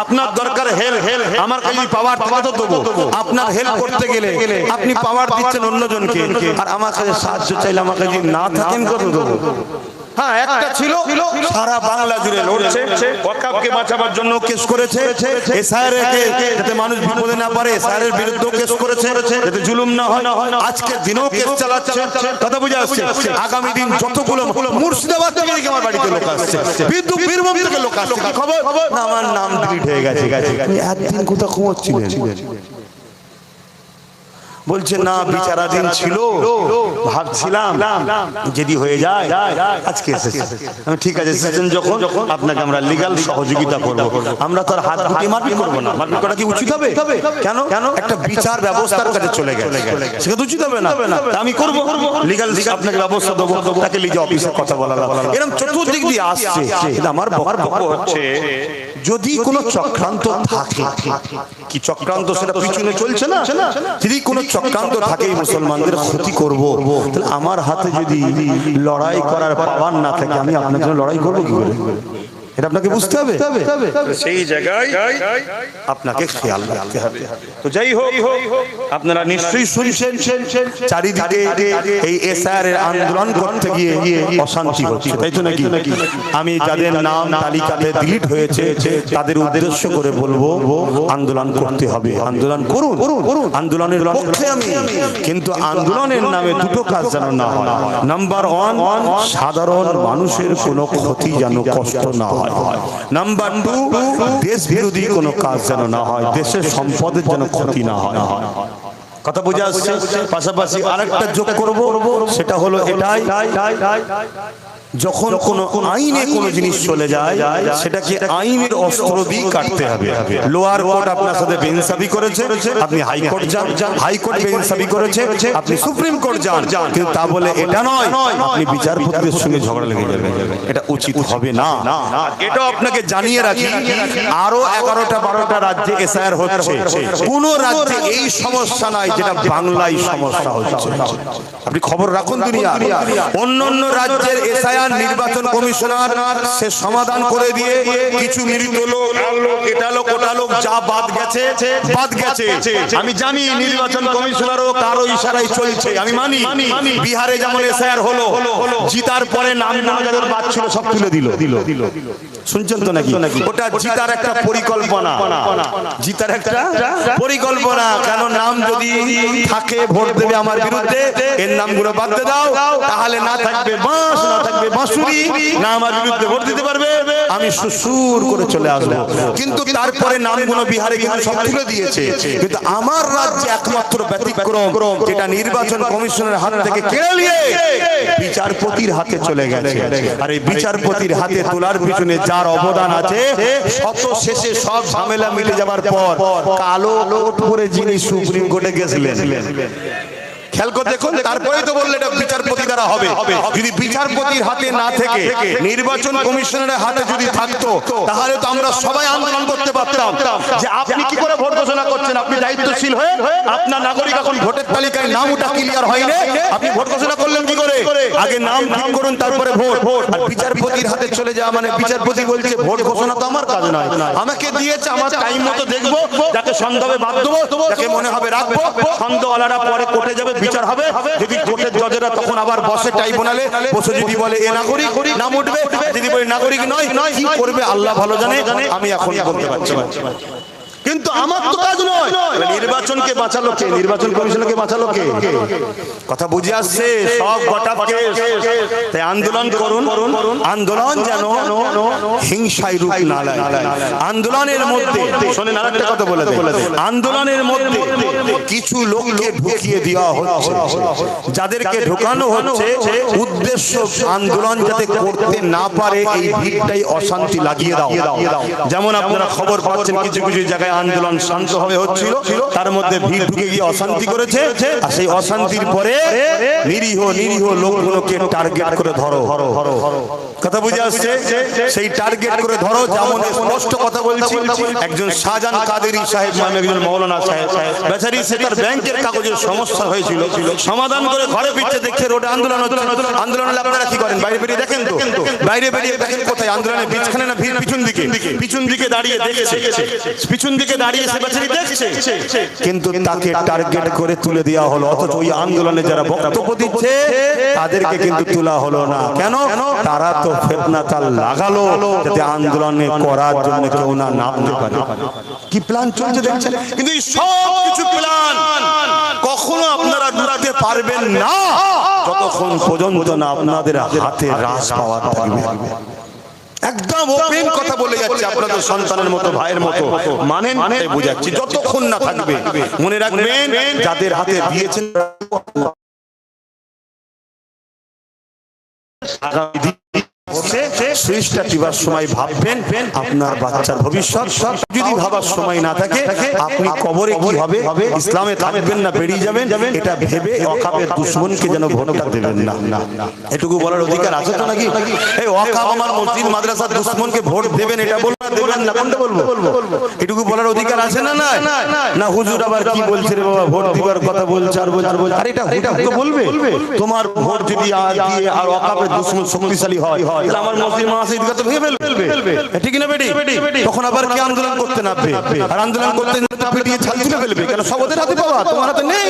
আপনার দরকার হেল্প, আমার কাছে পাওয়ার থাকে তো দেবো। আপনার হেল্প করতে গেলে আপনি পাওয়ার দিচ্ছেন অন্যজনকে, আর আমার কাছে সাহায্য চাইলে আমার কাছে না থাকেন কত দেবো? হ্যাঁ, একটা ছিল সারা বাংলা জুড়ে লড়ছে, ওয়াকফকে বাঁচাবার জন্য কেস করেছে, এসআইআরকে যাতে মানুষ বিপদে না পড়ে এসআইআরের বিরুদ্ধে কেস করেছে, যাতে জুলুম না হয়। আজকে দিনও কেস চালাচ্ছে, কথা বুঝে আসছে। আগামী দিন যতগুলো মুর্শিদাবাদ থেকে আমার বাড়িতে লোক আসছে, বিদ্যুৎ বীরভূম থেকে লোক আসছে, কি খবর? না, আমার নাম ডিলিট হয়ে গেছে। একদিন কোথাও ঘুমোচ্ছিলেন? বলছে না বিচারাধীন ছিল, ভাবছিলাম যদি হয়ে যায়। আজকে ঠিক আছে, এসেছেন যখন আপনাকে আমরা লিগ্যাল সহযোগিতা করব। আমরা তো আর হাত গুটিয়ে মারপিট করবো না। মারপিট করা কি উচিত হবে? কেন? একটা বিচার ব্যবস্থার কাছে চলে গেছে, সেটা উচিত হবে না। আমি করবো লিগ্যাল, আপনাকে ব্যবস্থা দেবো, তাকে লিগে অফিসে কথা বলা। এরকম চতুর্দিক দিয়ে আসছে। আমার বক্তব্য হচ্ছে যদি কোনো চক্রান্ত থাকে, কি চক্রান্ত সেটা পিছনে চলছে না, যদি কোনো চক্রান্ত থাকে মুসলমানদের ক্ষতি করব, তাহলে আমার হাতে যদি লড়াই করার পাওয়ার না থাকে আমি আপনার জন্য লড়াই করবো কি করে? এটা আপনাকে বুঝতে হবে। সেই জায়গায় আপনাকে খেয়াল রাখতে হবে। তো যাই হোক, আপনারা নিশ্চয়ই শুনছেন চারিদিকে এই এসআইআর এর আন্দোলন করতে গিয়ে অশান্তি হচ্ছে, তাই তো নাকি? আমি যাদের নাম তালিকাতে ডিলিট হয়েছে তাদের উদ্দেশ্য করে বলবো আন্দোলন করতে হবে। আন্দোলন করুন, আন্দোলনের পক্ষে আমি, কিন্তু আন্দোলনের নামে দুটো কাজ যেন না হয়। নাম্বার 1, সাধারণ মানুষের কোনো ক্ষতি যেন কষ্ট না হয়। নাম্বার 2, দেশ বিরোধী কোনো কাজ যেন না হয়, দেশের সম্পদের যেন ক্ষতি না হয়। কথা বুঝে আসছে? পাশাপাশি আরেকটা যোগ করব, সেটা হলো এটাই, যখন কোন আইনে কোন জিনিস চলে যায় সেটাকে আইনের অস্ত্র দিয়ে কাটতে হবে। লোয়ার কোর্ট আপনার সাথে বেইনসাফি করেছে, আপনি হাইকোর্ট যান, হাইকোর্ট বেইনসাফি করেছে, আপনি সুপ্রিম কোর্ট যান, কিন্তু তা বলে এটা নয় আপনি বিচারপতিদের সঙ্গে ঝগড়া লেগে যাবেন। এটা উচিত হবে না। এটা আপনাকে জানিয়ে রাখি, আরো 11টা 12টা রাজ্যে এসআইআর হচ্ছে, কোন রাজ্যে এই সমস্যা নাই যেটা বাংলায় সমস্যা হচ্ছে। আপনি খবর রাখুন দুনিয়া, অন্য অন্য রাজ্যের এসআইআর নির্বাচন কমিশনার সে সমাধান করে দিয়ে কিছু মৃত লোক, এটা লোক ওটা লোক যা বাদ গেছে। আমি জানি নির্বাচন কমিশনারও কারো ইশারায় চলছে, আমি মানি। বিহারে যেমন এসআইআর হলো, জিতার পরে নাম যাদের বাদ ছিল সব তুলে দিল। শুনছেন তো নাকি? ওটা জিতার একটা পরিকল্পনা, জিতার একটা পরিকল্পনা। কেন নাম যদি থাকে ভোট দেবে আমার বিরুদ্ধে, এর নামগুলো বাদ দিয়ে দাও, তাহলে না থাকবে বাঁশ, না থাকবে বাঁশুরি, না আমার বিরুদ্ধে ভোট দিতে পারবে, আমি সুসুর করে চলে আসবো। কিন্তু তারপরে নামগুলো বিহারে কিন্তু সব তুলে দিয়েছে, কিন্তু আমার রাজ্যে একমাত্র ব্যতিক্রম, যেটা নির্বাচন কমিশনের হাত থেকে কেড়ে নিয়ে বিচারপতির হাতে চলে গেছে। আর এই বিচারপতির হাতে তোলার পিছনে যার অবদান আছে, শত শেষে সব ঝামেলা মিটে যাবার পর কালো কোট পরে যিনি সুপ্রিম কোর্টে গেছিলেন, খেয়াল করে দেখুন, তারপরেই তো বললে এটা বিচারপতি দ্বারা হবে। যদি বিচারপতির হাতে না থেকে নির্বাচন কমিশনের হাতে যদি থাকতো, তাহলে তো আমরা সবাই আন্দোলন করতে পারতাম যে আপনি কি করে ভোট ঘোষণা করছেন, আপনি দায়িত্বশীল হয়ে আপনার নাগরিক এখন ভোটের তালিকায় নাম ওটা ক্লিয়ার হয়নি, আপনি ভোট ঘোষণা করলেন কি করে? আগে নাম ঠিক করুন, তারপরে ভোট। আর বিচারপতির হাতে চলে যাওয়া মানে বিচারপতি বলছে ভোট ঘোষণা তো আমার কাজ নয়, আমাকে দিয়েছে, আমার টাইম মতো দেখবো, যাকে সন্দেহে বাদ দেবো, যাকে মনে হবে রাখবো, সন্দেহওয়ালারা পরে কোর্টে যাবে, বিচার হবে। যদি কোর্টের জজেরা তখন আবার বসে ট্রাইব্যুনালে বসে যদি বলে এ নাগরিক, নাম উঠবে, যদি বলে নাগরিক নয়, কি করবে আল্লাহ ভালো জানে, আমি এখন বলতে পারছি না। কিন্তু আমার তো কাজ নয়। নির্বাচনকে বাঁচালো কে? নির্বাচন কমিশনকে বাঁচালো কে? কথা বুঝে আসছে? সব গোটা কেস। তাই আন্দোলন করুন, আন্দোলন যেন হিংসায় রূপ না নেয়। আন্দোলনের মধ্যে শোনেন আরেকটা কথা বলে দেই, আন্দোলনের মধ্যে কিছু লোককে ঢুকিয়ে দেওয়া হচ্ছে, যাদেরকে ঢোকানো হচ্ছে উদ্দেশ্য আন্দোলন যাতে করতে না পারে, এই ভিড়টাই অশান্তি লাগিয়ে দাও। যেমন আপনারা খবর পাচ্ছেন কিছু কিছু জায়গায় আন্দোলন শান্তভাবে হচ্ছিল, তার মধ্যে ভিড় ঢুকে গিয়ে অশান্তি করেছে, আর সেই অশান্তির পরে নিরীহ নিরীহ লোকগুলোকে টার্গেট করে ধরো। কথা বুঝে আসছে? সেই টার্গেট করে ধরো। যেমন স্পষ্ট কথা বলছি, একজন শাহজাহান কাদেরী সাহেব নামে একজন মৌলানা সাহেব, বেচারি সে তার ব্যাংকের কাগজের সমস্যা হয়েছিল, সমাধান করে ঘরে ফিরছে, দেখছে রোডে আন্দোলন হচ্ছে। আন্দোলন হলে আপনারা কি করেন? বাইরে বেরিয়ে দেখেন তো? বাইরে বেরিয়ে দেখেন কোথায়? আন্দোলনের পিছখানে না ভিড় পিছন দিকে? পিছন দিকে দাঁড়িয়ে দেখছে, পিছন দিকে দাঁড়িয়ে সে বেচারি দেখছে, কিন্তু তাকে টার্গেট করে তুলে দেওয়া হলো। অথচ ওই আন্দোলনে যারা বক্তব্য দিচ্ছে তাদেরকে কিন্তু তোলা হলো না। কেন? তারা তো ফিতনা তাল লাগালো যাতে আন্দোলনে করার জন্য কেউ না নামতে পারে। কি প্ল্যান চলছে দেখছেন? কিন্তু এই সব কিছু প্ল্যান কখনো আপনারা ঢুকতে পারবেন না যতক্ষণ পর্যন্ত না আপনাদের হাতে রাজ পাওয়ার থাকবে। একদম ওপেন কথা বলে যাচ্ছে, আপনাদের সন্তানের মতো, ভাইয়ের মতো মানেন, বুঝাচ্ছি। যতক্ষণ না থাকবে, মনে রাখবেন যাদের হাতে দিয়েছেন সুইচটা টিপার সময় ভাববেন আপনার বাচ্চার ভবিষ্যৎ। যদি ভাবার সময় না থাকে আপনি কবরে কি হবে, ইসলামে থাকবেন না বেরিয়ে যাবেন, এটা ভেবে ওয়াকাবের দুশমনকে যেন ভোটটা দেবেন না। এটুকু বলার অধিকার আছে তো নাকি? এই ওয়াকাব আমার মসজিদ মাদ্রাসার দুশমনকে ভোট দেবেন, এটা বলবেন দেবেন না? কোনটা বলবো? এটুকু বলার অধিকার আছে না? না হুজুর আবার কি বলছে রে বাবা, ভোট দিবার কথা বলছে আর বলছে। আরে এটা বলবে তোমার ভোট যদি দিয়ে আর ওয়াকাবের দুশমন শক্তিশালী হয়, তাহলে আমার মসজিদ মাদ্রাসা ঈদগাহ তো ভেঙে ফেলবে, ঠিক না বেটি? তখন আবার কি আন্দোলন করতে নামবে, আর আন্দোলন করতে পিটিয়ে ছাল তুলে ফেলবে। কেন? সব ওদের হাতে পাওয়া, তোমার হাতে নেই।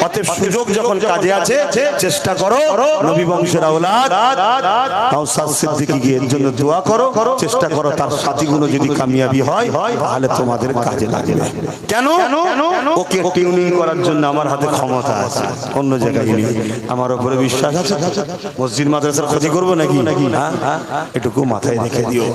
অতএব সুযোগ যখন কাজে আছে চেষ্টা করো, নবী বংশের আওলাদ কাউসার সিদ্দিকী এর জন্য দোয়া করো, চেষ্টা করো তার সাথীগুলো যদি কামিয়াবি হয় তাহলে তোমাদের কাজে লাগবে। কেন? ওকে টিউনিং করার জন্য আমার হাতে ক্ষমতা আছে, অন্য জায়গায় নেই। আমার উপরে বিশ্বাস আছে। মসজিদ মাদ্রাসার ক্ষতি করবো নাকি? এটুকু মাথায় রেখে দিও।